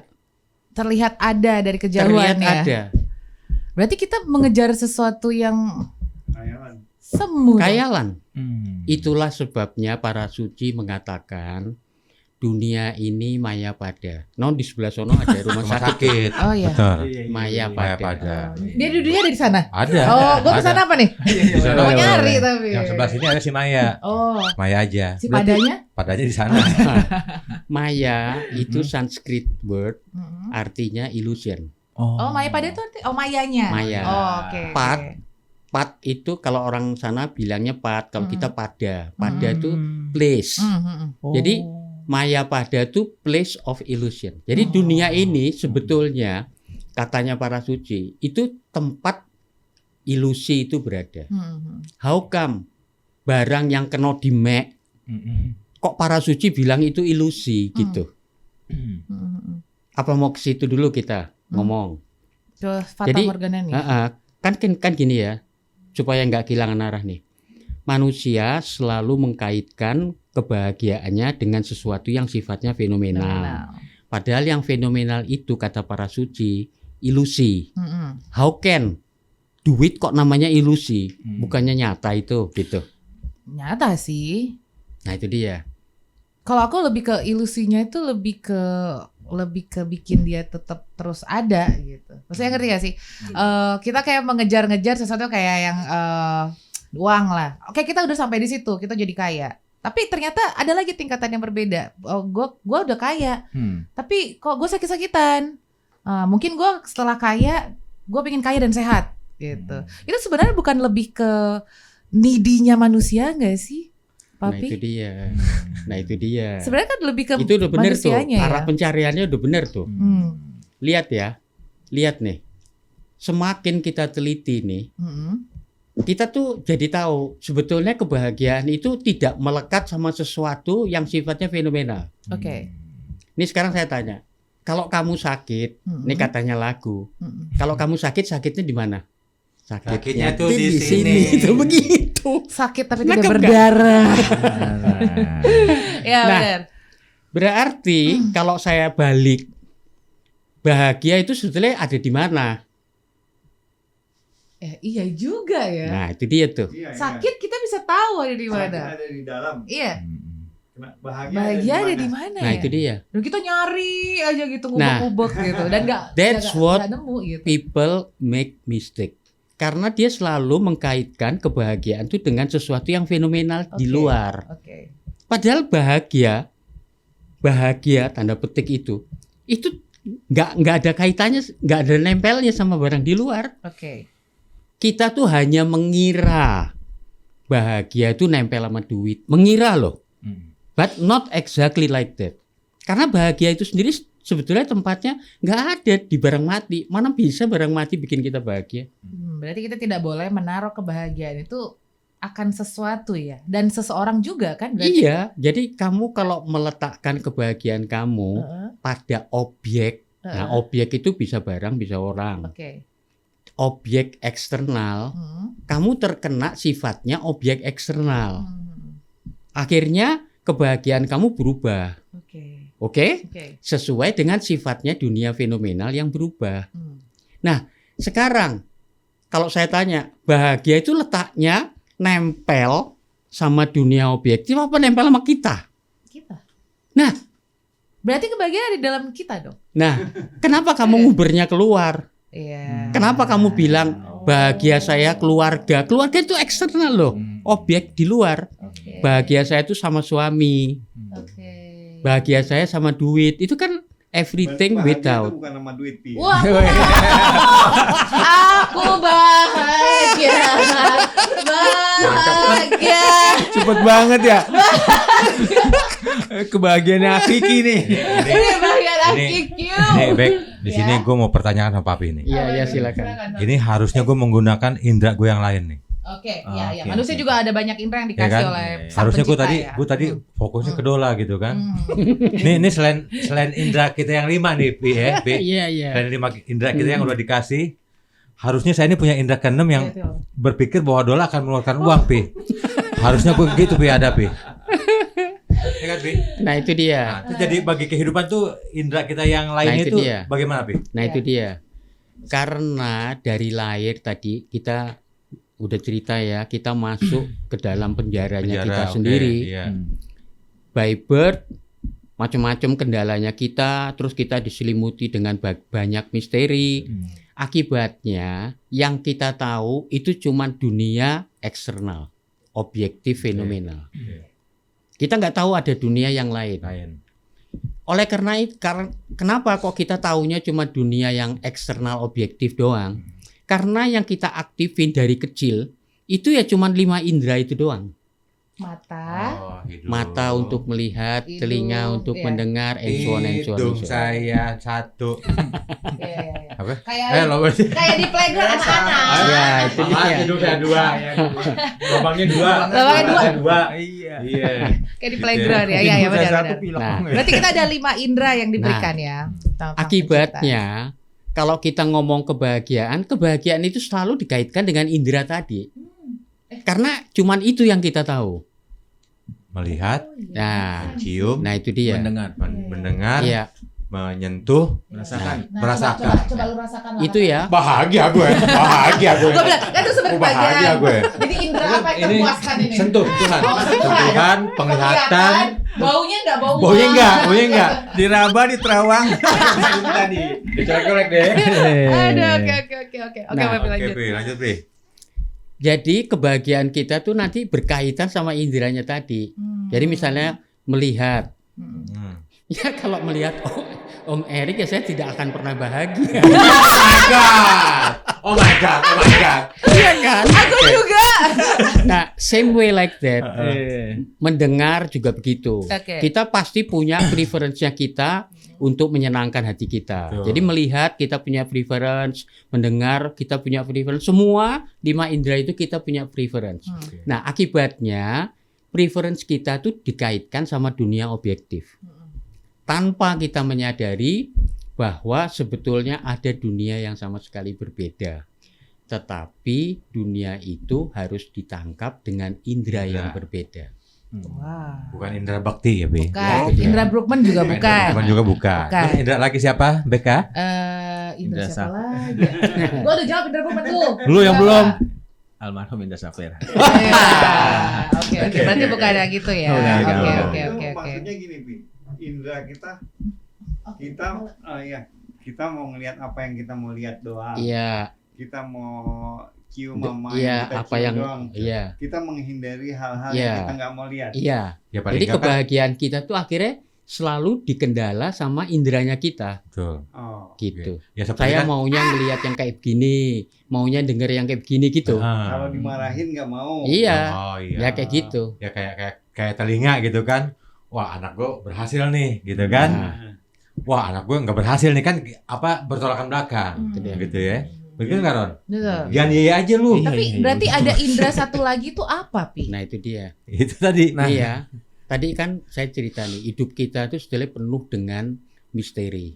Terlihat ada dari kejauhan Terlihat ya. ada. Berarti kita mengejar sesuatu yang semu. Khayalan. Itulah sebabnya para suci mengatakan dunia ini maya pada. Non di sebelah sono ada rumah sakit. Oh iya. Betul. Maya Maya pada. pada. Dia duduknya ada di sana. Ada. Oh, gua Ada. kesana apa nih? Di sana Mau boleh. nyari tapi. Yang sebelah sini ada si Maya. Oh, Maya aja. si padanya? Padanya di sana. Maya itu Sanskrit word artinya illusion. Oh, Maya pada itu oh Mayanya. Maya. Oh, oke. Pat. Pat itu kalau orang sana bilangnya pat, kalau kita pada. Pada itu place. Jadi Maya pada itu place of illusion. Jadi dunia ini sebetulnya katanya para suci itu tempat ilusi itu berada. How come barang yang kena di mek kok para suci bilang itu ilusi gitu? Apa mau ke situ dulu kita ngomong? Tuh, Fata Jadi, Morgana nih. Kan gini ya, supaya nggak kehilangan arah nih. Manusia selalu mengkaitkan kebahagiaannya dengan sesuatu yang sifatnya fenomenal. Padahal yang fenomenal itu kata para suci ilusi. How can duit kok namanya ilusi, bukannya nyata itu gitu. Nyata sih. Nah itu dia. Kalau aku lebih ke ilusinya itu lebih ke lebih ke bikin dia tetap terus ada gitu. Maksudnya ngerti gak sih? Kita kayak mengejar-ngejar sesuatu kayak yang uang lah. Oke, kita udah sampai di situ, kita jadi kaya. Tapi ternyata ada lagi tingkatan yang berbeda. Gue udah kaya, tapi kok gue sakit-sakitan. Mungkin gue setelah kaya, gue pengen kaya dan sehat gitu. Itu sebenarnya bukan lebih ke needy-nya manusia nggak sih, Papi? Nah itu dia. Sebenarnya kan lebih ke Itu udah bener tuh. manusianya Arah ya. pencariannya udah bener tuh. Lihat ya, lihat nih. Semakin kita teliti nih, kita tuh jadi tahu sebetulnya kebahagiaan itu tidak melekat sama sesuatu yang sifatnya fenomenal. Oke. Ini sekarang saya tanya, kalau kamu sakit, ini katanya lagu. Kalau kamu sakit, sakitnya di mana? Sakitnya tuh di sini. sini. Itu begitu. Sakit tapi tidak Nangkep nggak? berdarah. Ya Nah, benar. Berarti kalau saya balik, bahagia itu sebetulnya ada di mana? Iya juga ya. Nah itu dia tuh. Sakit kita bisa tahu ada di mana. Ada di dalam. Iya. Bahagia Bahagia ada di mana Nah ya? itu dia. Dan kita nyari aja gitu Nah, ngubek-ngubek gitu dan that's nggak what nemu gitu. People make mistake. Karena dia selalu mengkaitkan kebahagiaan itu dengan sesuatu yang fenomenal di Oke. luar. Oke. Padahal bahagia tanda petik itu nggak ada kaitannya, nggak ada nempelnya sama barang di luar. Oke. Kita tuh hanya mengira bahagia itu nempel sama duit, mengira loh. But not exactly like that. Karena bahagia itu sendiri sebetulnya tempatnya nggak ada di barang mati. Mana bisa barang mati bikin kita bahagia? Berarti kita tidak boleh menaruh kebahagiaan itu akan sesuatu ya. Dan seseorang juga kan berarti. Iya, jadi kamu kalau meletakkan kebahagiaan kamu pada objek, nah objek itu bisa barang, bisa orang. Oke. Objek eksternal, kamu terkena sifatnya objek eksternal. Akhirnya kebahagiaan kamu berubah. Oke. Oke? Oke. Sesuai dengan sifatnya dunia fenomenal yang berubah. Nah, sekarang kalau saya tanya, bahagia itu letaknya nempel sama dunia objektif apa nempel sama kita? Kita. Nah, Berarti kebahagiaan ada di dalam kita dong. nah, kenapa kamu ngubernya keluar? Iya. Kenapa kamu bilang bahagia saya keluarga? Keluarga itu eksternal loh, objek di luar. Oke. Bahagia saya itu sama suami. Oke. Bahagia saya sama duit. Itu kan everything without. Itu bukan nama duit, Pi. Wah. Aku bahagia. Bahagia. Cepet banget ya. Kebahagiaannya Akiki nih. Ini bahagia Ini- Kiki. Nih, Bek, di Ya. sini gue mau pertanyaan sama Papi nih. Iya, ya silakan. Ini harusnya gue menggunakan indera gue yang lain nih. Oke, Ah, ya, ya. oke, Manusia oke. juga ada banyak indera yang Ya dikasih kan? oleh Sang Harusnya gue Pencipta tadi, ya. gue tadi fokusnya ke Dola gitu kan. Hmm. Nih selain indera kita yang 5 nih, Pi, ya, Pi. Iya, iya. Selain 5 indera kita yang udah dikasih, harusnya saya ini punya indera ke-6 yang berpikir bahwa Dola akan mengeluarkan uang, Pi. Harusnya gue gitu, Pi, ada, Pi. Ya kan, Pi? Nah, itu dia. Nah, itu jadi bagi kehidupan tuh indera kita yang lainnya itu itu dia. bagaimana, Pi? Nah, itu dia. Karena dari lahir tadi kita udah cerita ya, kita masuk ke dalam penjaranya kita Oke, sendiri. iya. By birth, macam-macam kendalanya kita, terus kita diselimuti dengan banyak misteri. Akibatnya yang kita tahu itu cuma dunia eksternal, objektif fenomenal. Iya. Kita nggak tahu ada dunia yang lain. Lain. Oleh karena itu, kenapa kok kita taunya cuma dunia yang eksternal objektif doang? Karena yang kita aktifin dari kecil itu ya cuma 5 indera itu doang. Mata, Oh, hidung. Mata untuk melihat, Hidung, telinga untuk iya. mendengar, and so on, and so on, and Hidung so on. saya satu. ya, ya, ya. Apa? Kayak Lo kayak di playground anak-anak. Ya, itu dia. Hidung saya 2. Lubangnya 2. Lubangnya 2. Iya. Iya. Kayak di playground ya, ya, ya benar. Satu benar. pilek. Nah. Berarti kita ada 5 indera yang diberikan ya. sama Sang Akibatnya kalau kita ngomong kebahagiaan itu selalu dikaitkan dengan indera tadi. Karena cuman itu yang kita tahu. Melihat, Nah, cium, nah itu dia. Mendengar. mendengar, Iya, menyentuh, Merasakan. Nah, merasakan. Coba lu rasakan lah. itu ya. Bahagia gue. Bahagia gue. Gue bilang, itu sumber Bahagia kebahagiaan. gue. Jadi indera apa yang Ini terpuaskan ini? sentuhan, sentuhan, penglihatan, Baunya enggak bau. Baunya enggak. Diraba di terawang. Tadi. Dicolek-colek deh. Aduh, oke. Nah, Papi Oke, lanjut. Pi, lanjut, Pi. Jadi kebahagiaan kita tuh nanti berkaitan sama inderanya tadi. Jadi misalnya melihat. Hmm. Ya kalau melihat Om Erik ya saya tidak akan pernah bahagia. Oh my god. Iya kan? Aku juga. Nah, same way like that. Eh. Mendengar juga begitu. Oke. Kita pasti punya preference-nya kita untuk menyenangkan hati kita. Betul. Jadi melihat kita punya preference, mendengar kita punya preference, semua 5 indera itu kita punya preference. Nah, akibatnya preference kita tuh dikaitkan sama dunia objektif. Tanpa kita menyadari bahwa sebetulnya ada dunia yang sama sekali berbeda. Tetapi dunia itu harus ditangkap dengan indera yang berbeda. Wah. Bukan Indra Bakti ya, Pi. Bukan. Indra Brookman juga bukan. Bukan juga bukan. Bukan. Terus Indra lagi siapa? BK? Indra Indra siapa Safir. lagi? Gua udah jawab Indra Brookman tuh. Lu yang belum. Almarhum Indra Safir. Oke. Berarti bukan yang gitu ya. Bukan. Oke. Maksudnya gini, Pi. Indra kita kita mau ngelihat apa yang kita mau lihat doang. Iya, Kita mau cium mama iya kita apa cium yang doang. iya. Kita menghindari hal-hal Iya. yang kita nggak mau lihat. Iya. Ya paling Jadi nggak kan. kebahagiaan kita tuh akhirnya selalu dikendala sama inderanya kita Betul. Oh. gitu. Ya seperti Saya kan. maunya ngelihat yang kayak begini, maunya denger yang kayak begini gitu. Kalau dimarahin nggak mau. Iya. Oh iya. Ya kayak gitu. Ya kayak telinga gitu kan. Wah, anak gue berhasil nih, gitu kan. Nah, Wah, anak gue nggak berhasil nih kan, apa bertolakan belakang, Itu dia. gitu ya. Begitu nggak, Ron? Betul. Jangan iya aja lu. Iya. Tapi berarti ada indra satu lagi tuh apa, Pi? nah itu dia. Itu tadi. Nah. Iya. Tadi kan saya cerita nih, hidup kita itu sebetulnya penuh dengan misteri.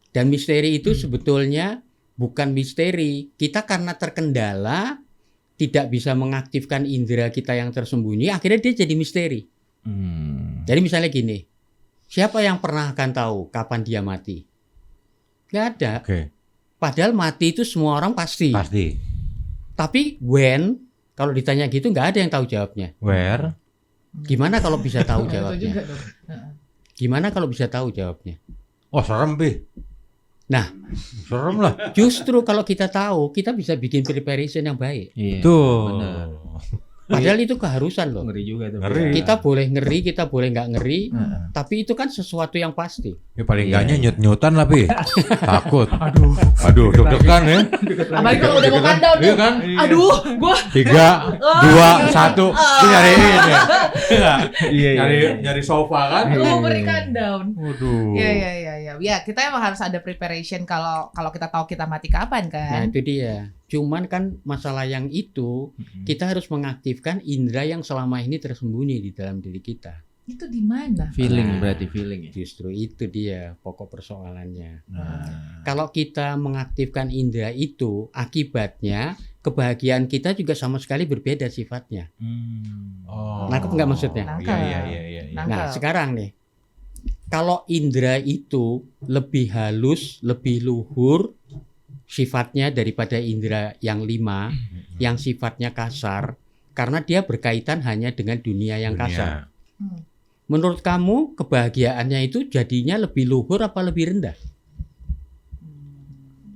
Dan misteri itu sebetulnya bukan misteri. Kita karena terkendala tidak bisa mengaktifkan indera kita yang tersembunyi, akhirnya dia jadi misteri. Jadi misalnya gini, siapa yang pernah akan tahu kapan dia mati? Gak ada. Oke, Padahal mati itu semua orang pasti. pasti. Tapi when, kalau ditanya gitu nggak ada yang tahu jawabnya. Where? Gimana kalau bisa tahu Itu juga jawabnya? dong. Gimana kalau bisa tahu jawabnya? Oh, serem, Pi. Nah, Serem lah. justru kalau kita tahu, kita bisa bikin preparation yang baik. Iya. Tuh. Benar. Padahal itu keharusan loh. Ngeri juga tuh. Ngeri. Kita boleh ngeri, kita boleh nggak ngeri, Heeh. tapi itu kan sesuatu yang pasti. Ya paling Iya. enggaknya nyut-nyutan lah, Pi. Takut. Aduh, deg-degan ya. Apalagi kalau udah mau countdown Iya tuh. kan? Aduh, gua 3, 2, 1. Itu nyariin ya. Iya, Nyari sofa kan? mau beri countdown. Waduh. Iya. Ya, kita emang harus ada preparation kalau kita tahu kita mati kapan Nah kan. itu dia. Cuman kan masalah yang itu, kita harus mengaktifkan indera yang selama ini tersembunyi di dalam diri kita. Itu di mana? Feeling Nah. berarti feeling ya. Justru itu dia pokok persoalannya. Nah. Kalau kita mengaktifkan indera itu, akibatnya kebahagiaan kita juga sama sekali berbeda sifatnya. Oh. Nangkep nggak maksudnya? Nangkep. Iya. Nangkep. Nah, sekarang nih, kalau indera itu lebih halus, lebih luhur sifatnya daripada indera yang 5, yang sifatnya kasar, karena dia berkaitan hanya dengan dunia yang kasar. Hmm. Menurut kamu kebahagiaannya itu jadinya lebih luhur apa lebih rendah?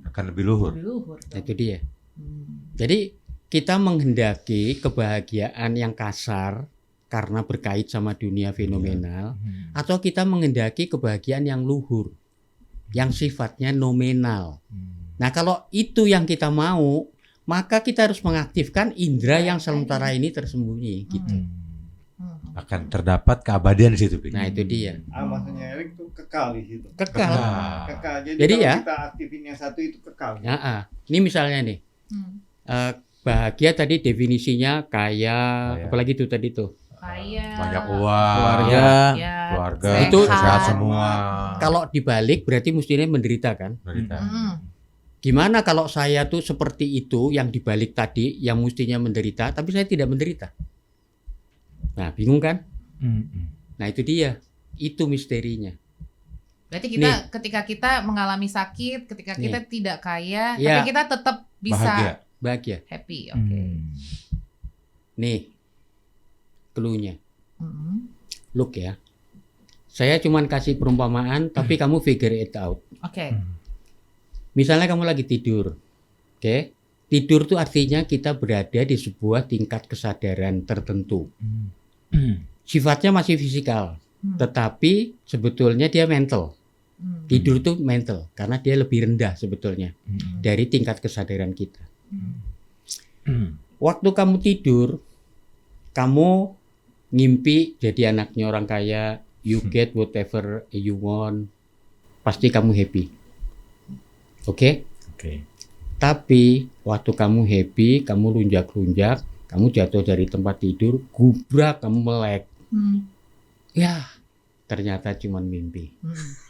Akan lebih luhur. Lebih luhur. Nah, itu dia. Hmm. Jadi kita menghendaki kebahagiaan yang kasar karena berkait sama dunia fenomenal, atau kita menghendaki kebahagiaan yang luhur, yang sifatnya nominal. Nah kalau itu yang kita mau, maka kita harus mengaktifkan indera yang sementara ini tersembunyi. Gitu. Akan terdapat keabadian di situ, Pi. Nah itu dia. Maksudnya Erik tuh kekal di situ. Kekal. Kekal. Jadi, Jadi kalau ya. kita aktifin yang satu itu kekal. Nah, ini misalnya nih, Hmm. bahagia tadi definisinya kaya, Kaya. apalagi itu tadi tuh. Kaya. Banyak uang, Keluarga. Ya, keluarga, Itu sehat semua. Kalau dibalik berarti mestinya menderita kan? Menderita. Gimana kalau saya tuh seperti itu yang dibalik tadi, yang mestinya menderita, tapi saya tidak menderita? Nah, bingung kan? Nah, itu dia. Itu misterinya. Berarti kita ketika kita mengalami sakit, ketika kita tidak kaya, Iya. tapi kita tetap bisa Bahagia. Bahagia. happy. Oke. Nih, clue-nya. Mm-mm. Look ya. Saya cuman kasih perumpamaan, tapi kamu figure it out. Oke. Misalnya kamu lagi tidur, oke? Tidur itu artinya kita berada di sebuah tingkat kesadaran tertentu. Sifatnya masih fisikal, tetapi sebetulnya dia mental. Tidur itu mental, karena dia lebih rendah sebetulnya dari tingkat kesadaran kita. Waktu kamu tidur, kamu ngimpi jadi anaknya orang kaya, you get whatever you want, pasti kamu happy. Oke? Oke. Tapi waktu kamu happy, kamu lunjak-lunjak, kamu jatuh dari tempat tidur, gubrak, kamu melek. Ya, ternyata cuma mimpi.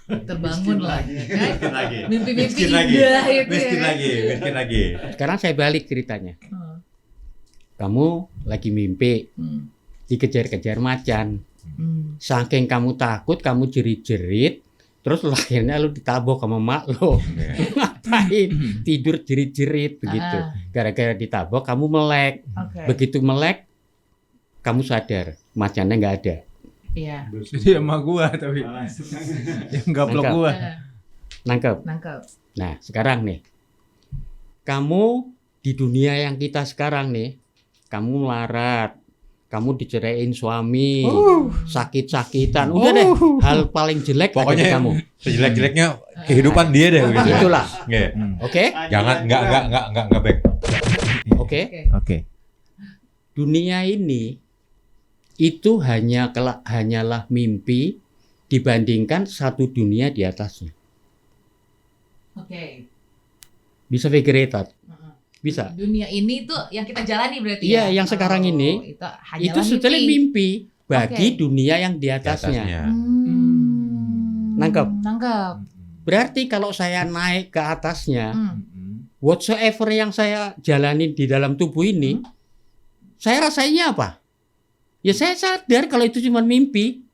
Terbangun lah. Miskin lagi. Mimpi-mimpi Miskin lagi. indah itu Miskin ya. lagi. Sekarang saya balik ceritanya. Hmm. Kamu lagi mimpi, Hmm. dikejar-kejar macan. Hmm. Saking kamu takut, kamu jerit-jerit, terus akhirnya lu ditabok sama mak lo. Ngapain? Tidur jerit-jerit begitu. Gara-gara ditabok, kamu melek. Oke. Begitu melek, kamu sadar macannya nggak ada. Iya. Jadi sama gua tapi yang gaplok Lengkap. gua. Nangkep? Nangkep. Nah, sekarang nih, kamu di dunia yang kita sekarang nih, kamu melarat, kamu diceraiin suami, sakit-sakitan, udah deh, hal paling jelek ada di Pokoknya kamu. sejelek-jeleknya kehidupan dia deh begitu. Itulah, Nge. oke? Jangan enggak baik. Oke? Oke. Dunia ini itu hanyalah mimpi dibandingkan satu dunia di atasnya. Oke. Bisa figure it out? Bisa. Dunia ini tuh yang kita jalani berarti Iya, ya? yang sekarang ini, itu hanyalah Itu sebetulnya mimpi bagi Oke. dunia yang di Di atasnya. atasnya. Nangkep? Nangkep. Berarti kalau saya naik ke atasnya, Hmm. whatsoever yang saya jalani di dalam tubuh ini, saya rasanya apa? Ya saya sadar kalau itu cuma mimpi.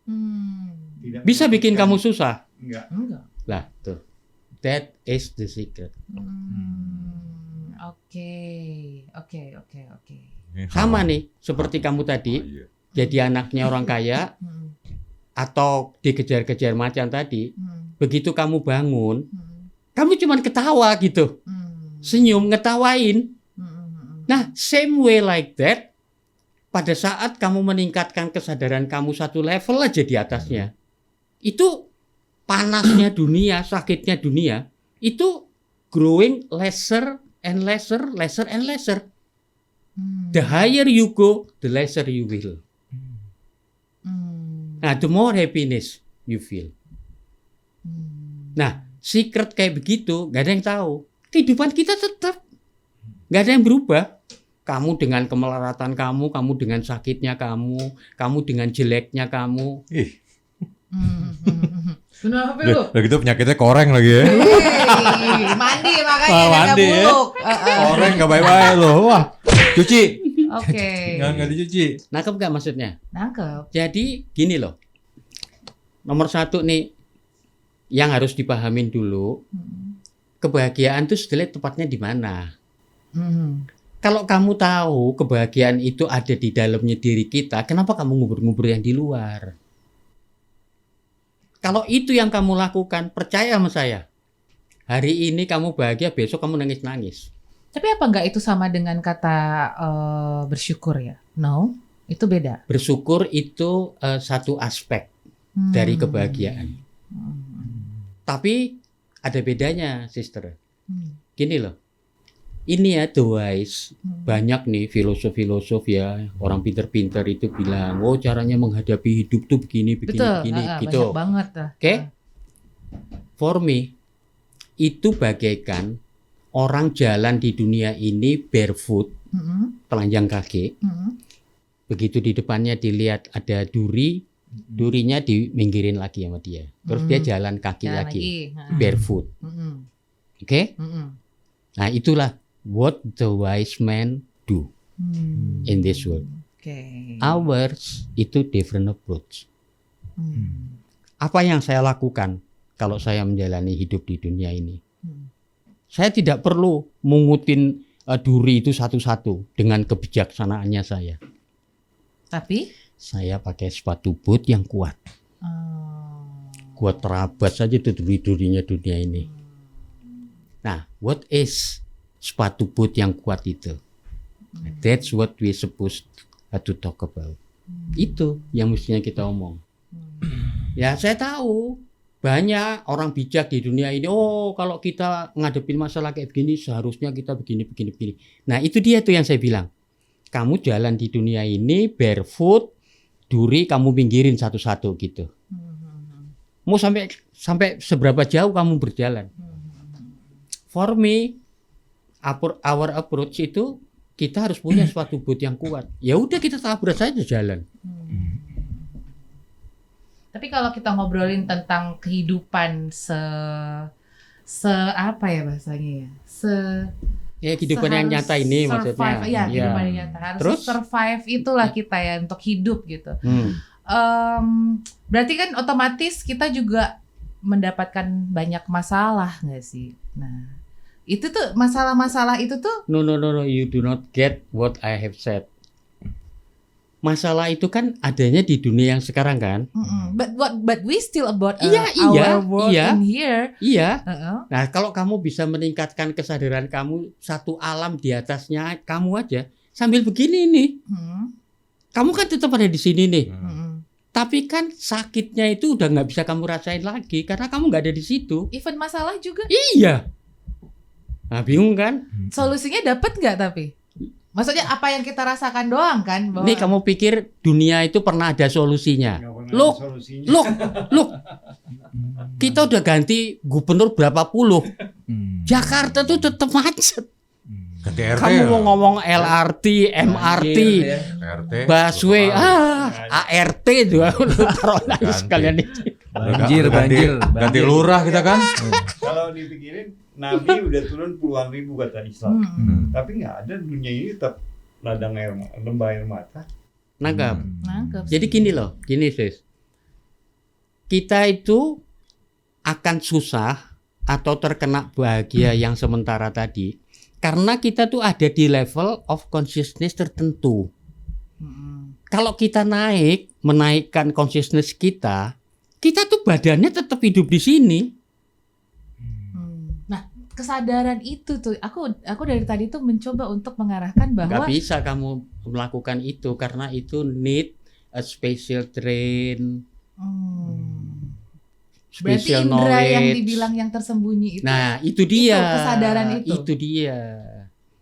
Tidak Bisa bikin menyakitkan. kamu susah. Enggak. Enggak. Lah, tuh. That is the secret. Oke. Oke. Sama nih, seperti kamu tadi, Iya. jadi anaknya orang kaya Hmm. atau dikejar-kejar macan tadi, Hmm. begitu kamu bangun, Hmm. kamu cuma ketawa gitu. Hmm. Senyum, ngetawain. Hmm. Nah, same way like that, pada saat kamu meningkatkan kesadaran kamu satu level aja di atasnya, itu panasnya dunia, sakitnya dunia, itu growing lesser and lesser. Hmm. The higher you go, the lesser you will. Hmm. Nah, the more happiness you feel. Hmm. Nah, secret kayak begitu, gak ada yang tahu. Kehidupan kita tetap gak ada yang berubah. Kamu dengan kemelaratan kamu dengan sakitnya kamu dengan jeleknya kamu. Ih, Kenapa lu? udah gitu penyakitnya koreng lagi ya. Hei, mandi makanya Ah, nggak mandi ya. buluk. Koreng enggak baik-baik loh. Wah, cuci. Oke. Jangan dicuci. Nangkep gak maksudnya? Nangkep. Jadi gini loh. Nomor satu nih, yang harus dipahamin dulu, kebahagiaan itu sebetulnya tepatnya di mana? Hmm. Kalau kamu tahu kebahagiaan itu ada di dalamnya diri kita, kenapa kamu ngubur-ngubur yang di luar? Kalau itu yang kamu lakukan, percaya sama saya. Hari ini kamu bahagia, besok kamu nangis-nangis. Tapi apa nggak itu sama dengan kata bersyukur ya? No, itu beda. Bersyukur itu satu aspek dari kebahagiaan. Tapi ada bedanya, sister. Gini loh. Ini ya the wise. Banyak nih filosof-filosof ya, orang pinter-pinter itu bilang, oh caranya menghadapi hidup tuh begini, Betul, gitu. banyak banget dah. Oke? For me, itu bagaikan orang jalan di dunia ini barefoot, telanjang kaki. Begitu di depannya dilihat ada durinya diminggirin lagi sama dia. Terus dia jalan kaki Jalan lagi, lagi. barefoot. Oke? Nah, itulah what the wise man do in this world. Oke. Ours itu different approach. Apa yang saya lakukan kalau saya menjalani hidup di dunia ini? Saya tidak perlu mengutin duri itu satu-satu dengan kebijaksanaannya saya. Tapi Saya pakai sepatu boot yang kuat. gua terabas aja tuh duri-durinya dunia ini. Nah, what is sepatu boot yang kuat itu? That's what we supposed to talk about. Itu yang mestinya kita omong. Ya, saya tahu banyak orang bijak di dunia ini. Oh, kalau kita ngadepin masalah kayak begini, seharusnya kita begini. Nah, itu dia tuh yang saya bilang. Kamu jalan di dunia ini barefoot, duri kamu pinggirin satu-satu gitu. Mau sampai seberapa jauh kamu berjalan? For me, our approach itu kita harus punya suatu boot yang kuat. Ya udah kita tabrak saja jalan. Tapi kalau kita ngobrolin tentang kehidupan se apa ya bahasanya ya? Ya kehidupan yang nyata ini maksudnya. Iya, kehidupan yang nyata. Harus Terus? survive itulah kita ya untuk hidup gitu. Berarti kan otomatis kita juga mendapatkan banyak masalah nggak sih? Nah, itu tuh masalah-masalah itu tuh No, you do not get what I have said. Masalah itu kan adanya di dunia yang sekarang kan? but we still about Iya, our world iya. in here. Iya. Uh-uh. Nah, kalau kamu bisa meningkatkan kesadaran kamu satu alam di atasnya kamu aja sambil begini nih. Kamu kan tetap ada di sini nih. Tapi kan sakitnya itu udah nggak bisa kamu rasain lagi karena kamu nggak ada di situ. Even masalah juga. Iya. Nah, bingung kan? Solusinya dapat nggak tapi? Maksudnya apa yang kita rasakan doang kan? Bahwa Nih kamu pikir dunia itu pernah ada solusinya? Nggak pernah Loh, ada solusinya. Loh, kita udah ganti gubernur berapa puluh. Jakarta tuh tetap macet. Ganti RT. Kamu mau ngomong LRT, MRT, RT. busway, ART juga taruh lagi sekalian ini. Banjir. Ganti lurah kita kan. Kalau dipikirin Nabi udah turun puluhan ribu kata Islam. Tapi nggak ada dunia ini tetap lembah air mata. Nangkap. nangkep. Jadi gini sis. Kita itu akan susah atau terkena bahagia yang sementara tadi karena kita tuh ada di level of consciousness tertentu. Kalau kita menaikkan consciousness kita tuh badannya tetap hidup di sini. Nah, kesadaran itu tuh aku dari tadi tuh mencoba untuk mengarahkan Gak bahwa bisa kamu melakukan itu karena itu need a special train, berarti special indera yang knowledge. dibilang yang tersembunyi itu. Nah, itu dia. kesadaran itu. Itu dia.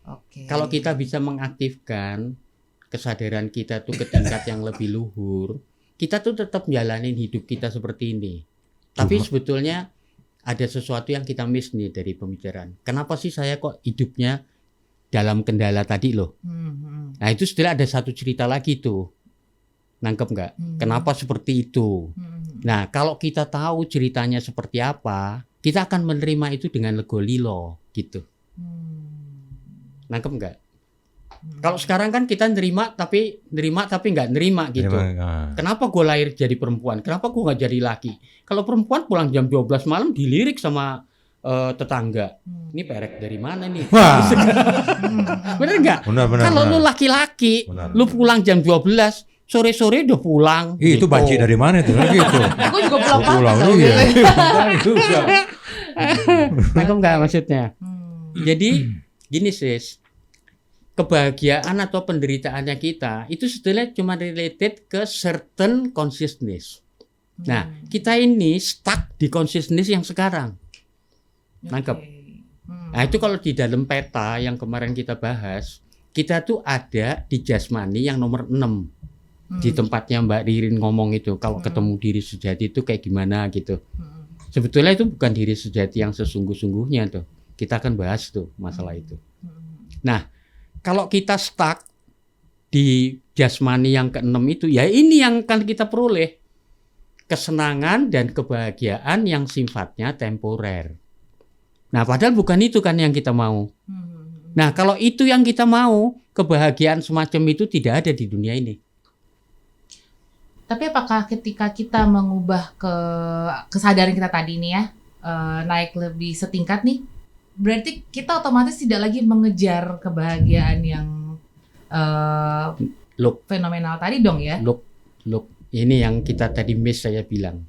Oke. Kalau kita bisa mengaktifkan kesadaran kita tuh ke tingkat yang lebih luhur, kita tuh tetap jalanin hidup kita seperti ini. Tapi sebetulnya ada sesuatu yang kita miss nih dari pembicaraan. Kenapa sih saya kok hidupnya dalam kendala tadi loh? Nah itu setelah ada satu cerita lagi tuh. Nangkep nggak? Kenapa seperti itu? Nah kalau kita tahu ceritanya seperti apa, kita akan menerima itu dengan legolilo gitu. Nangkep nggak? Kalau sekarang kan kita nerima tapi nggak nerima gitu. Kenapa gue lahir jadi perempuan? Kenapa gue nggak jadi laki? Kalau perempuan pulang jam 12 malam dilirik sama tetangga. Ini perek dari mana nih? Wah. Bener nggak? Benar. Kalau lu laki-laki, Benar. lu pulang jam 12, sore-sore udah pulang. Ih, itu banci dari mana itu? Gitu. Aku juga pulang pagi Pulang tau iya. gitu. Juga. Nangkep nggak maksudnya? Jadi gini sis, kebahagiaan atau penderitaannya kita itu sebetulnya cuma related ke certain consciousness. Nah, kita ini stuck di consciousness yang sekarang. Nangkep. Nah, itu kalau di dalam peta yang kemarin kita bahas, kita tuh ada di jasmani yang nomor 6. Di tempatnya Mbak Ririn ngomong itu, kalau ketemu diri sejati itu kayak gimana gitu. Sebetulnya itu bukan diri sejati yang sesungguh-sungguhnya tuh. Kita akan bahas tuh masalah itu. Nah, kalau kita stuck di jasmani yang ke-6 itu, ya ini yang akan kita peroleh. Kesenangan dan kebahagiaan yang sifatnya temporer. Nah, padahal bukan itu kan yang kita mau. Nah, kalau itu yang kita mau, kebahagiaan semacam itu tidak ada di dunia ini. Tapi apakah ketika kita mengubah kesadaran kita tadi nih ya, naik lebih setingkat nih, berarti kita otomatis tidak lagi mengejar kebahagiaan yang Look. fenomenal tadi dong ya? Look, ini yang kita tadi miss saya bilang.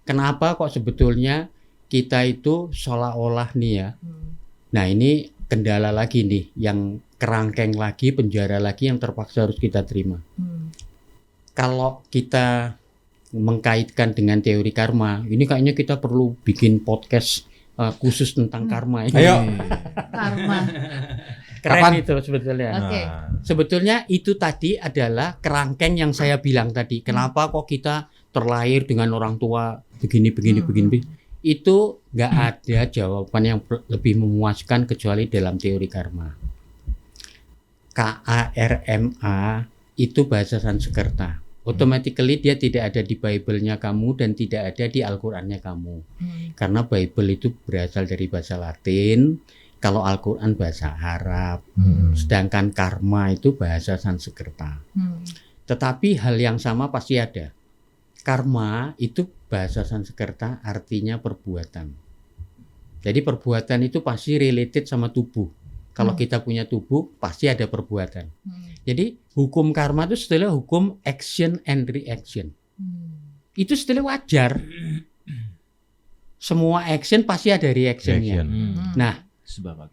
kenapa kok sebetulnya kita itu seolah-olah nih ya. Nah ini kendala lagi nih, yang kerangkeng lagi, penjara lagi yang terpaksa harus kita terima. Kalau kita mengkaitkan dengan teori karma, ini kayaknya kita perlu bikin podcast khusus tentang karma. Ayo. Karma. Keren Kapan? itu sebetulnya. Oke. Sebetulnya itu tadi adalah kerangkeng yang saya bilang tadi. Kenapa kok kita terlahir dengan orang tua begini. Itu nggak ada jawaban yang lebih memuaskan kecuali dalam teori karma. KARMA itu bahasa Sanskerta. Automatically dia tidak ada di Bible-nya kamu dan tidak ada di Al-Qur'annya kamu. Karena Bible itu berasal dari bahasa Latin, kalau Al-Qur'an bahasa Arab. Sedangkan karma itu bahasa Sanskerta. Tetapi hal yang sama pasti ada. Karma itu bahasa Sanskerta artinya perbuatan. Jadi perbuatan itu pasti related sama tubuh. Kalau kita punya tubuh, pasti ada perbuatan. Jadi hukum karma itu setelah hukum action and reaction. Itu setelah wajar. Semua action pasti ada reactionnya. Nah,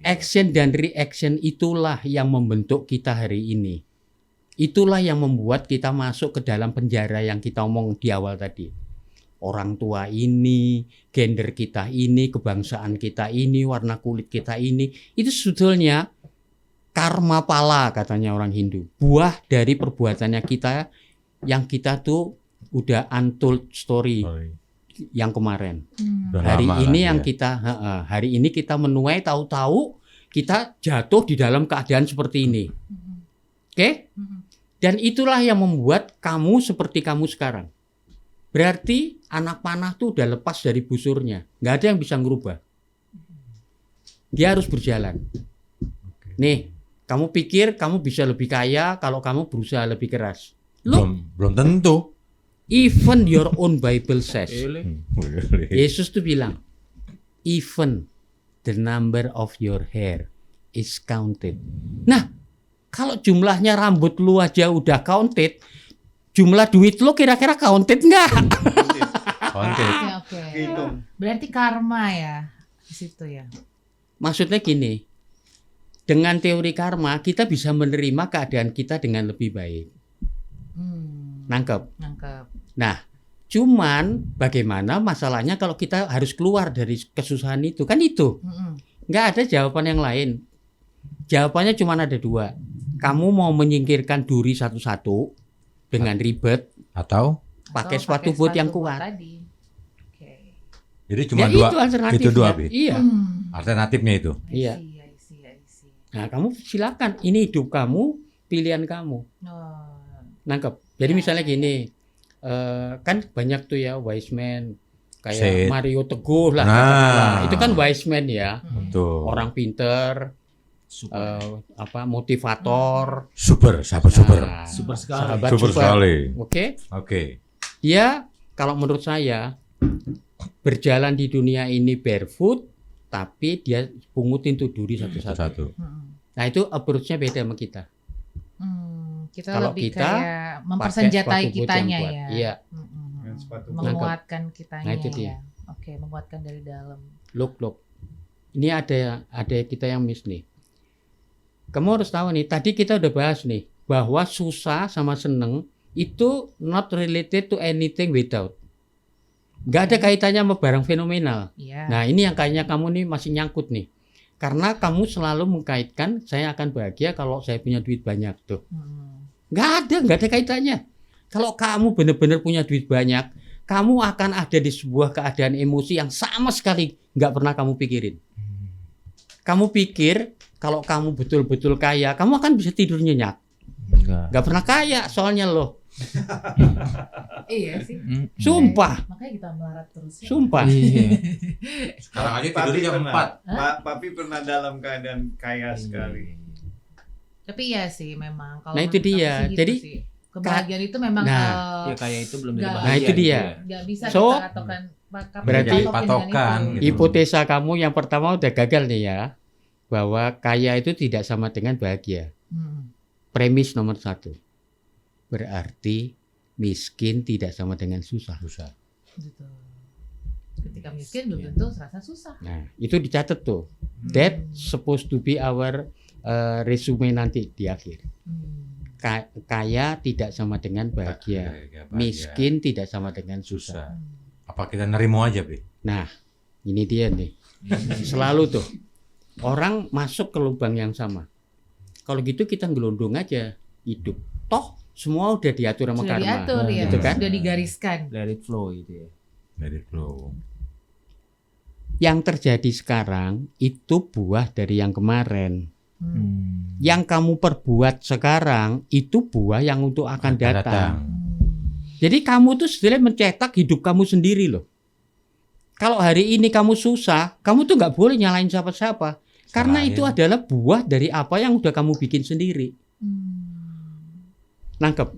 action dan reaction itulah yang membentuk kita hari ini. Itulah yang membuat kita masuk ke dalam penjara yang kita omong di awal tadi. Orang tua ini, gender kita ini, kebangsaan kita ini, warna kulit kita ini, itu sebetulnya karma pala katanya orang Hindu. Buah dari perbuatannya kita yang kita tuh udah untold story yang kemarin. Hari ini yang kita hari ini kita menuai, tahu-tahu kita jatuh di dalam keadaan seperti ini. Oke? Dan itulah yang membuat kamu seperti kamu sekarang. Berarti anak panah tuh udah lepas dari busurnya. Nggak ada yang bisa ngerubah. Dia harus berjalan. Nih, kamu pikir kamu bisa lebih kaya kalau kamu berusaha lebih keras. Belum tentu. Even your own Bible says. Yesus tuh bilang, even the number of your hair is counted. Nah, kalau jumlahnya rambut lu aja udah counted, jumlah duit lu kira-kira counted nggak? Oke. Hitung. Berarti karma ya di situ ya. Maksudnya gini, dengan teori karma kita bisa menerima keadaan kita dengan lebih baik. Nangkep? Nangkep. Nah, cuman bagaimana masalahnya kalau kita harus keluar dari kesusahan itu? Kan itu. Nggak ada jawaban yang lain. Jawabannya cuma ada dua. Kamu mau menyingkirkan duri satu-satu dengan ribet Atau pakai sepatu boot yang kuat. Tadi. Oke. jadi cuma Ya, dua. itu alternatifnya. Itu dua, Bi. Iya. Alternatifnya itu. Iya. I see. Nah, kamu silakan. Ini hidup kamu, pilihan kamu. Nangkep. Jadi misalnya gini, kan banyak tuh ya wise man kayak Said. Mario Teguh lah. Nah. katakanlah. Itu kan wise man ya. Betul. Orang pinter, motivator. Super, sahabat super. Nah, Super sekali. sahabat Super sekali. Oke. Oke. Dia kalau menurut saya berjalan di dunia ini barefoot, tapi dia pungutin tuh duri satu-satu. Satu. Nah itu approach-nya beda sama kita. Kita Kalau lebih kita kayak mempersenjatai Pakai sepatu boot kitanya yang kuat. ya. Iya. Dengan sepatu boot. Menguatkan kitanya Nah, itu dia. ya. Oke, menguatkan dari dalam. Look. Ini ada kita yang miss nih. Kamu harus tahu nih, tadi kita udah bahas nih bahwa susah sama seneng itu not related to anything without. Gak ada kaitannya sama barang fenomenal. Iya. Nah ini yang kayaknya kamu nih masih nyangkut nih. Karena kamu selalu mengkaitkan saya akan bahagia kalau saya punya duit banyak tuh. Gak ada kaitannya. Kalau kamu benar-benar punya duit banyak, kamu akan ada di sebuah keadaan emosi yang sama sekali gak pernah kamu pikirin. Kamu pikir kalau kamu betul-betul kaya, kamu akan bisa tidur nyenyak. Gak pernah kaya soalnya loh. Iya sih. Sumpah. Makanya kita melarat terus. Ya. Sumpah. Sekarang aja Papi tidurnya jam pernah. 4. Papi pernah dalam keadaan kaya sekali. Tapi iya sih memang. Kalau Nah, itu menurut aku dia. sih gitu Jadi, sih. Kebahagiaan itu memang Nah, Ya kayak itu belum jadi Nggak. bahagia. Nah, itu dia. nggak bisa So, kita katakan. berarti patokan gitu. Hipotesa kamu yang pertama udah gagal nih ya. Bahwa kaya itu tidak sama dengan bahagia. Premis nomor 1. Berarti miskin tidak sama dengan susah. Gitu. Ketika miskin belum tentu serasa susah. Nah, itu dicatat tuh. That supposed to be our resume nanti di akhir. Kaya tidak sama dengan bahagia. Miskin tidak sama dengan susah. Apa kita nerimo aja, Bi? Nah, ini dia nih. Selalu tuh orang masuk ke lubang yang sama. Kalau gitu kita gelondong aja hidup. Toh semua udah diatur sama Sudah karma. diatur ya, Gitu kan? sudah digariskan. Let it flow itu ya. Dari flow. Yang terjadi sekarang itu buah dari yang kemarin. Yang kamu perbuat sekarang itu buah yang untuk akan datang. Jadi kamu tuh sebenarnya mencetak hidup kamu sendiri loh. Kalau hari ini kamu susah, kamu tuh nggak boleh nyalain siapa-siapa. Karena Salahin. itu adalah buah dari apa yang udah kamu bikin sendiri. Nangkep?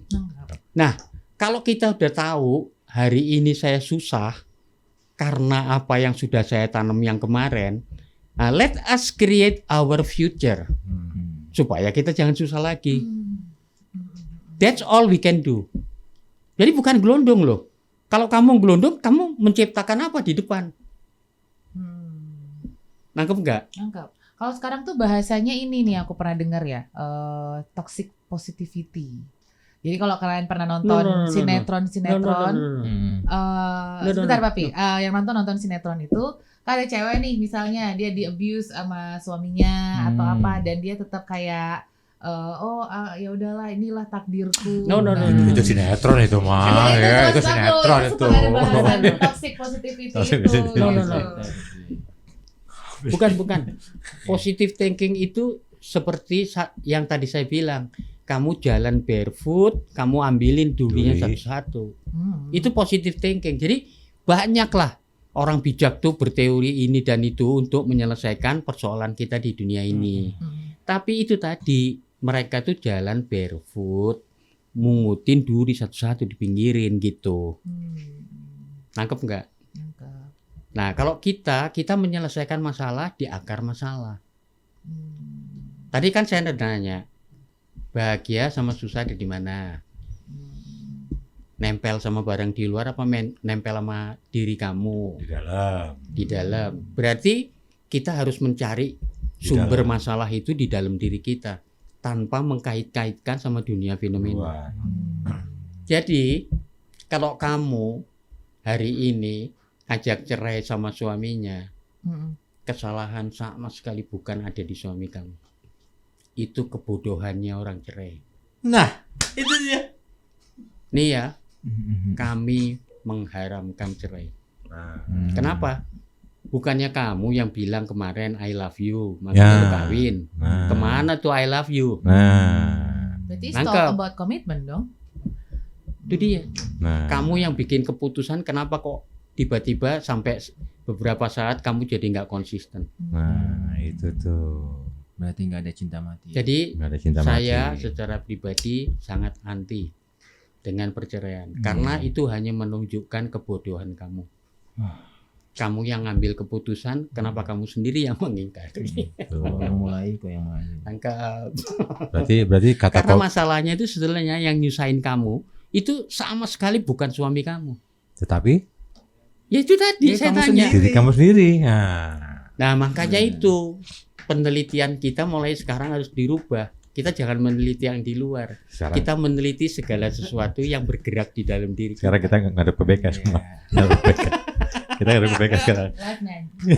Nah, kalau kita udah tahu hari ini saya susah karena apa yang sudah saya tanam yang kemarin, nah, let us create our future supaya kita jangan susah lagi. That's all we can do. Jadi bukan gelondong loh. Kalau kamu gelondong, kamu menciptakan apa di depan? Nangkep nggak? Nangkap. Kalau sekarang tuh bahasanya ini nih aku pernah dengar ya, toxic positivity. Jadi kalau kalian pernah nonton sinetron, sebentar Papi, yang nonton sinetron itu kan ada cewek nih misalnya dia di abuse sama suaminya atau apa dan dia tetap kayak ya udahlah inilah takdirku. No. Itu sinetron itu mah. Ya, itu sinetron itu. Ada bahasan toxic positivity itu. No. Bukan. Positive thinking itu seperti yang tadi saya bilang. Kamu jalan barefoot, kamu ambilin durinya satu-satu. Itu positive thinking. Jadi banyaklah orang bijak tuh berteori ini dan itu untuk menyelesaikan persoalan kita di dunia ini. Tapi itu tadi, mereka tuh jalan barefoot, mungutin duri satu-satu dipinggirin gitu. Nangkep nggak? Nangkep. Nah, kalau kita menyelesaikan masalah di akar masalah. Tadi kan saya nanya, bahagia sama susah ada di mana? Nempel sama barang di luar apa nempel sama diri kamu? Di dalam. Berarti kita harus mencari sumber masalah itu di dalam diri kita tanpa mengkait-kaitkan sama dunia fenomena. Jadi kalau kamu hari ini ajak cerai sama suaminya, kesalahan sama sekali bukan ada di suami kamu. Itu kebodohannya orang cerai. Nah, itu dia. Nih ya, kami mengharamkan cerai. Kenapa? Bukannya kamu yang bilang kemarin I love you, makanya lu kawin. Kemana tuh I love you? Berarti Nangkep. talk about commitment dong. Itu dia. Kamu yang bikin keputusan, kenapa kok tiba-tiba sampai beberapa saat kamu jadi nggak konsisten? Nah, itu tuh. Berarti nggak ada cinta mati. Jadi Nggak ada cinta saya mati. secara pribadi sangat anti dengan perceraian karena itu hanya menunjukkan kebodohan kamu. Kamu yang ngambil keputusan, kenapa kamu sendiri yang mengingkari? Yang mulai kok yang mulai. Tangkap. Berarti kata Karena masalahnya itu sebenarnya yang nyusahin kamu itu sama sekali bukan suami kamu. tetapi Ya itu tadi saya tanya. diri kamu sendiri. Nah makanya itu penelitian kita mulai sekarang harus dirubah. Kita jangan meneliti yang di luar. Sekarang, Kita meneliti segala sesuatu yang bergerak di dalam diri sekarang kita ngadep ke BK semua. Ngadep ke BK. Kita ngadep ke BK sekarang. Live nanti.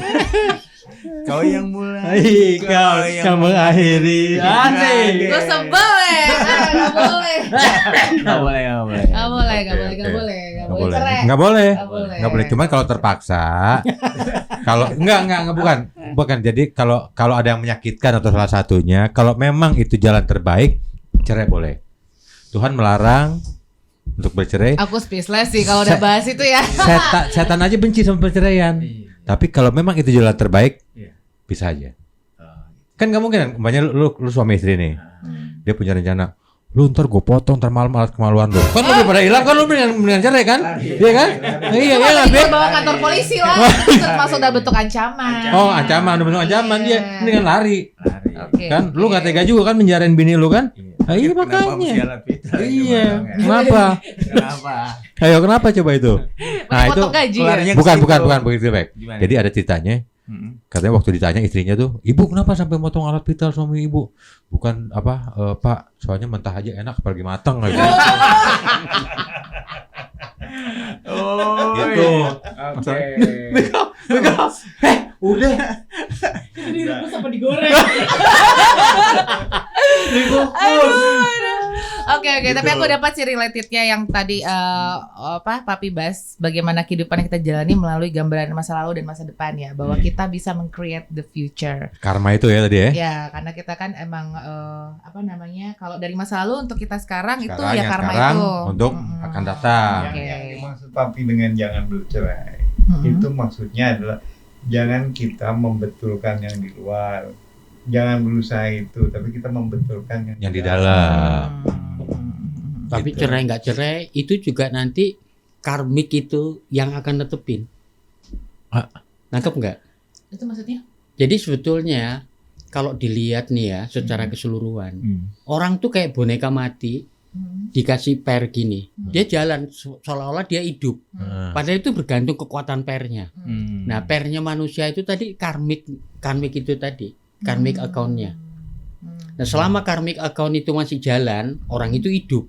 Kau yang mulai. Kau yang mengakhiri. Asik. Gue sebel ya. Gak boleh. Nggak boleh. Gak boleh. Gak Nggak boleh cerai. Nggak boleh. Nggak boleh. Nggak boleh. Cuman kalau terpaksa, kalau enggak bukan. Jadi kalau ada yang menyakitkan atau salah satunya, kalau memang itu jalan terbaik, cerai boleh. Tuhan melarang untuk bercerai. Aku speechless sih kalau udah bahas itu ya. Setan aja benci sama perceraian. Tapi kalau memang itu jalan terbaik, bisa aja. Kan nggak mungkin, umpamanya lu suami istri nih, dia punya rencana, lu ntar gue potong ntar malam alat kemaluan lu. Kan lu daripada hilang kan lu mendingan cerai kan? Iya kan? Iya Itu nggak lagi Be? bawa kantor polisi lah. Itu masuk dalam bentuk ancaman. Oh ancaman, udah bentuk ancaman dia mendingan lari. Oke. Kan lu nggak tega juga kan menjarain bini lu kan? Iya makanya. Iya. Kenapa? Ayo kenapa coba itu? Nah itu Potong gaji ya? keluarnya bukan ke situ. bukan begitu baik. Gimana? Jadi ada ceritanya. Katanya waktu ditanya istrinya tuh, ibu kenapa sampai motong alat vital suami ibu? Bukan apa, Pak, soalnya mentah aja enak apalagi matang lagi. Oh, Gitu. Oke. Udah. Ini rebus apa digoreng? Oke, tapi aku dapat sih relatednya yang tadi Papi bahas bagaimana kehidupan yang kita jalani melalui gambaran masa lalu dan masa depan ya, bahwa kita bisa meng-create the future. Karma itu ya tadi ya. Ya, karena kita kan emang kalau dari masa lalu untuk kita sekarang itu Sekarang ya yang karma sekarang itu untuk akan datang. Oke. Yang dimaksud Papi dengan jangan bercerai itu maksudnya adalah jangan kita membetulkan yang di luar, jangan berusaha itu, tapi kita membetulkan Yang di dalam. Tapi Gitu. cerai nggak cerai itu juga nanti karmik itu yang akan netepin. Nangkep nggak? Itu maksudnya? Jadi sebetulnya kalau dilihat nih ya secara keseluruhan, orang tuh kayak boneka mati dikasih per gini, dia jalan seolah-olah dia hidup. Padahal itu bergantung kekuatan pernya. Nah pernya manusia itu tadi karmik itu tadi, karmik account-nya. Nah selama karmik account itu masih jalan, orang itu hidup.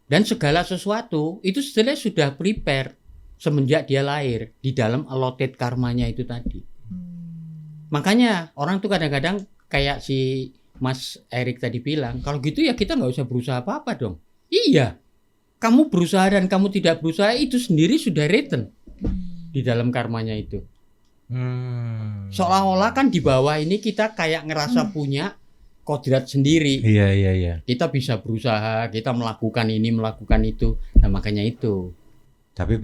Dan segala sesuatu itu sebenarnya sudah prepare semenjak dia lahir di dalam allotted karmanya itu tadi. Makanya orang tuh kadang-kadang kayak si Mas Erik tadi bilang, kalau gitu ya kita nggak usah berusaha apa-apa dong. Iya, kamu berusaha dan kamu tidak berusaha itu sendiri sudah written di dalam karmanya itu. Seolah-olah kan di bawah ini kita kayak ngerasa punya kodrat sendiri. Iya. Kita bisa berusaha, kita melakukan ini, melakukan itu. Nah makanya itu. Tapi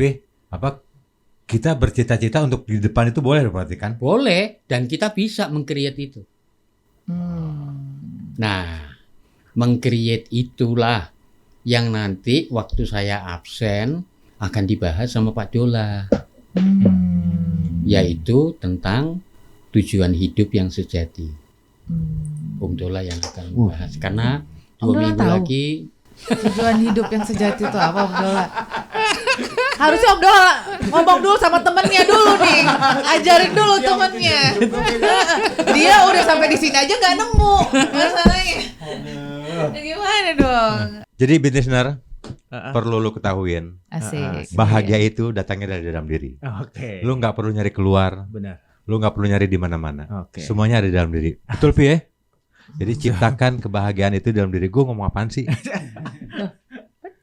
kita bercita-cita untuk di depan itu boleh berarti kan? Boleh, dan kita bisa meng-create itu. Nah, meng-create itulah yang nanti waktu saya absen akan dibahas sama Pak Dola. Yaitu tentang tujuan hidup yang sejati. Om Dola yang akan membahas. Karena 2 Dola minggu tahu lagi tujuan hidup yang sejati itu apa, Om Dola? Harusnya Om Dola ngomong dulu sama temennya dulu nih, ajarin dulu temennya. Dia udah sampai di sini aja nggak nemu masalahnya. Gimana dong? Jadi businessner perlu lu ketahuin, Asik. bahagia itu datangnya dari dalam diri. Oke. Lu nggak perlu nyari keluar, Benar. lu nggak perlu nyari di mana-mana. Oke. Semuanya ada di dalam diri. Betul Pi ya? Jadi ciptakan kebahagiaan itu dalam diri. Gue ngomong apaan sih?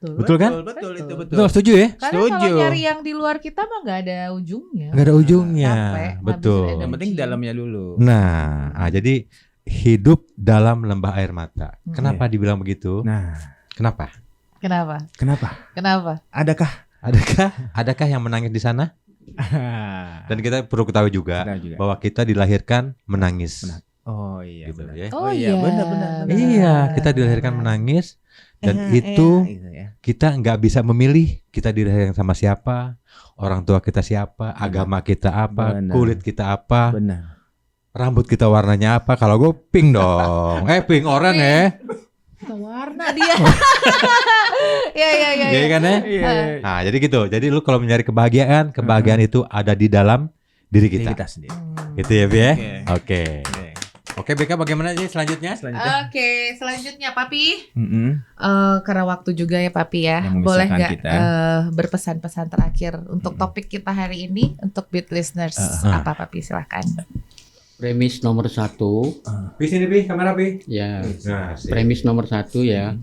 Betul kan? Betul itu betul. Betul, setuju ya? Karena Setuju. kalau nyari yang di luar kita mah nggak ada ujungnya. Nggak ada ujungnya. Capek, Betul. habis Yang penting dalamnya dulu. Nah, jadi hidup dalam lembah air mata. Kenapa dibilang begitu? Nah, Kenapa? Kenapa? kenapa? Adakah? Adakah yang menangis di sana? Dan kita perlu ketahui juga Benar juga. bahwa kita dilahirkan menangis. Oh iya. Gitu Benar. ya. Oh iya, iya, benar. Iya, kita dilahirkan menangis dan itu gitu ya. kita nggak bisa memilih kita dilahirkan sama siapa, orang tua kita siapa, agama kita apa, Benar. kulit kita apa, Benar. rambut kita warnanya apa. Kalau gue pink dong, pink oranye ya, Warna dia. Ya. iya kan ya? Iya. Nah jadi gitu. Jadi lu kalau mencari kebahagiaan itu ada di dalam diri Diri kita. kita sendiri. Gitu ya, Bi ya? Oke. Oke. Oke, Beka bagaimana sih selanjutnya? Oke, selanjutnya Papi. Mm-mm. Karena waktu juga ya Papi ya, Yang boleh memisahkan nggak kita. berpesan-pesan terakhir untuk topik kita hari ini untuk Beat Listeners apa Papi silahkan. premis nomor 1 Bi sini Bi, kamera Bi. ya. Nah, Premis nomor 1 ya.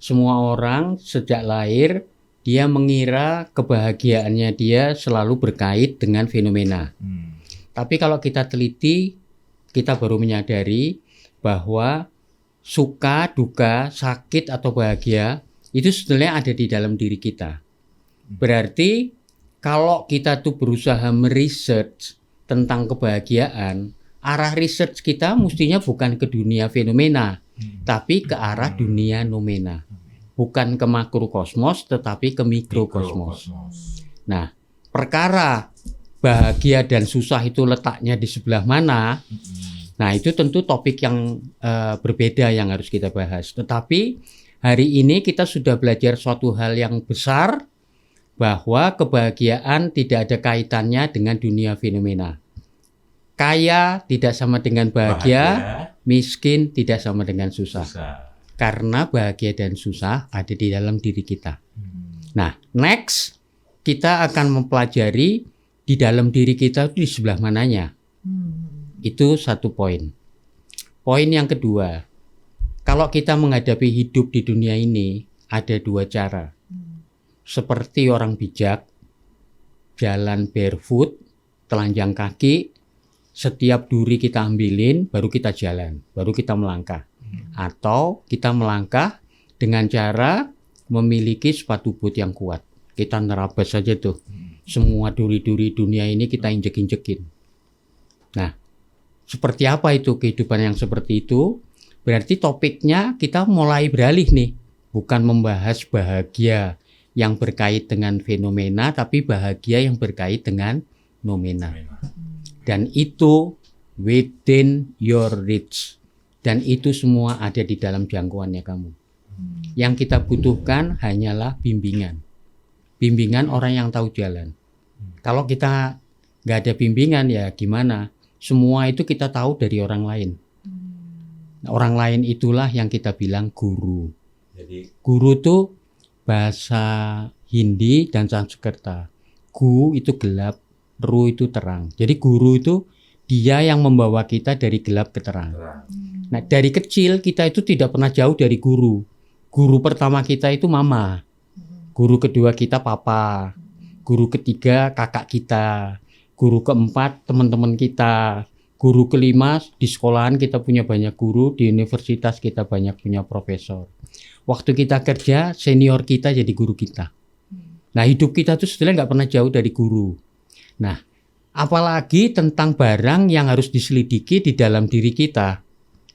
Semua orang sejak lahir dia mengira kebahagiaannya dia selalu berkait dengan fenomena. Tapi kalau kita teliti, kita baru menyadari bahwa suka, duka, sakit atau bahagia itu sebenarnya ada di dalam diri kita. Berarti kalau kita tuh berusaha meresearch tentang kebahagiaan, arah research kita mestinya bukan ke dunia fenomena, tapi ke arah dunia nomena. Bukan ke makrokosmos, tetapi ke mikrokosmos. Nah, perkara bahagia dan susah itu letaknya di sebelah mana? Nah, itu tentu topik yang berbeda yang harus kita bahas. Tetapi hari ini kita sudah belajar suatu hal yang besar, bahwa kebahagiaan tidak ada kaitannya dengan dunia fenomena. Kaya tidak sama dengan bahagia, miskin tidak sama dengan susah. Karena bahagia dan susah ada di dalam diri kita. Nah, next kita akan mempelajari di dalam diri kita itu di sebelah mananya. Itu satu poin. Poin yang kedua, kalau kita menghadapi hidup di dunia ini ada dua cara. Seperti orang bijak, jalan barefoot, telanjang kaki, setiap duri kita ambilin, baru kita jalan, baru kita melangkah. Atau kita melangkah dengan cara memiliki sepatu boot yang kuat. Kita nerabas saja tuh, semua duri-duri dunia ini kita injek-injekin. Nah, seperti apa itu kehidupan yang seperti itu? Berarti topiknya kita mulai beralih nih, bukan membahas bahagia yang berkait dengan fenomena, tapi bahagia yang berkait dengan nomena. Dan itu within your reach. Dan itu semua ada di dalam jangkauannya kamu. Yang kita butuhkan hanyalah bimbingan. Bimbingan orang yang tahu jalan. Kalau kita nggak ada bimbingan ya gimana? Semua itu kita tahu dari orang lain. Orang lain itulah yang kita bilang guru. Jadi Guru tuh bahasa Hindi dan Sanskerta. Gu itu gelap, ru itu terang. Jadi guru itu dia yang membawa kita dari gelap ke terang. Nah, dari kecil kita itu tidak pernah jauh dari guru. Guru pertama kita itu mama. Guru kedua kita papa. Guru ketiga kakak kita. Guru keempat teman-teman kita. Guru kelima di sekolahan kita punya banyak guru, di universitas kita banyak punya profesor. Waktu kita kerja, senior kita jadi guru kita. Nah, hidup kita tuh sebenarnya nggak pernah jauh dari guru. Nah, apalagi tentang barang yang harus diselidiki di dalam diri kita.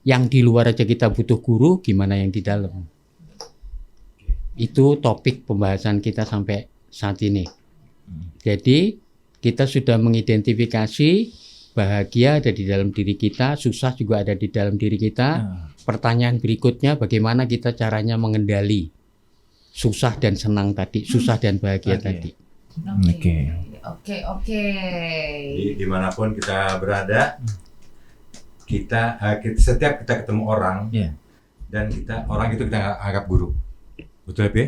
Yang di luar aja kita butuh guru, gimana yang di dalam? Itu topik pembahasan kita sampai saat ini. Jadi, kita sudah mengidentifikasi bahagia ada di dalam diri kita, susah juga ada di dalam diri kita. Pertanyaan berikutnya, bagaimana kita caranya mengendali susah dan senang tadi, susah dan bahagia tadi. Oke. dimanapun kita berada, kita setiap kita ketemu orang, dan orang itu kita anggap guru. Betul ya, Pi?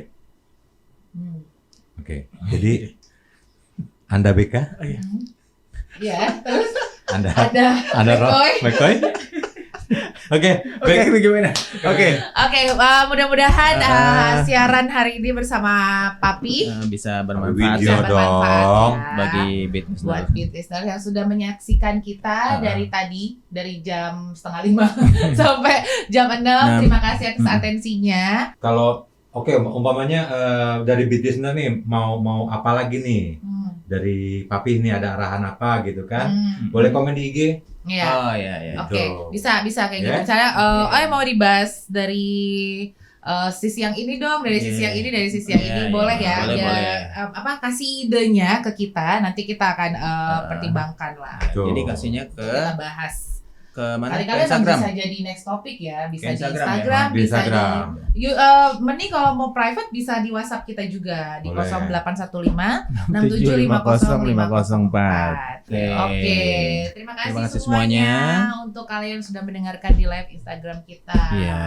Oke. Jadi Anda BK? Ya, terus Anda ada Mekoy? Oke, baik gimana? Oke. Mudah-mudahan siaran hari ini bersama Papi Bisa bermanfaat Video ya dong. bagi business buat listener yang sudah menyaksikan kita dari tadi, dari jam 4:30 sampai jam 6. Terima kasih atas atensinya. Kalau umpamanya dari business nih mau apa lagi nih? Dari Papi ini ada arahan apa gitu kan? Boleh komen di IG. Iya. Oh iya. Oke, bisa kayak gitu. Ya. Misalnya, mau dibahas dari sisi yang ini dong, dari sisi yang ini, dari sisi yang ini, boleh ya. Boleh. Kasih idenya ke kita, nanti kita akan pertimbangkan lah. Tuh. Jadi kasihnya Kita bahas. ke mana? Kali-kali Ke Instagram. bisa jadi next topic ya, bisa Ke di Instagram ya? Instagram, Di bisa Instagram. Mending kalau mau private bisa di WhatsApp kita juga di Boleh. 0815 6750 Oke, terima kasih semuanya untuk kalian yang sudah mendengarkan di live Instagram kita. Iya.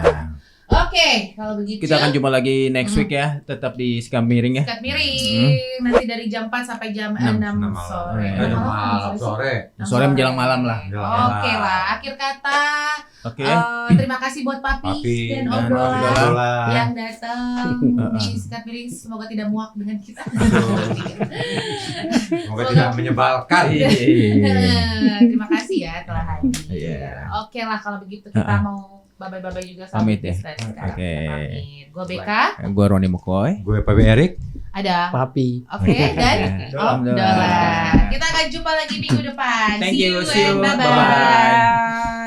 Oke, kalau begitu Kita akan jumpa lagi next week ya, tetap di Sikap Miring ya. sikat miring nanti dari jam 4 sampai jam 6 sore. Malam. Sore. Sore menjelang malam lah. Oke lah, akhir kata Oke. terima kasih buat Papi dan obrolan yang datang di sikat miring, semoga tidak muak dengan kita. Semoga tidak menyebalkan. Terima kasih ya telah hadir. Iya. Oke lah kalau begitu kita mau bye-bye juga sama Pamit ya. kita sekarang. Oke. Pamit. Gue BK. Gue Roni Mukoy. Gue Papi Erik. Ada Papi. Oke, dan Om Dolan. Dolan. Kita akan jumpa lagi minggu depan. Thank you, see you. and bye-bye. Bye-bye.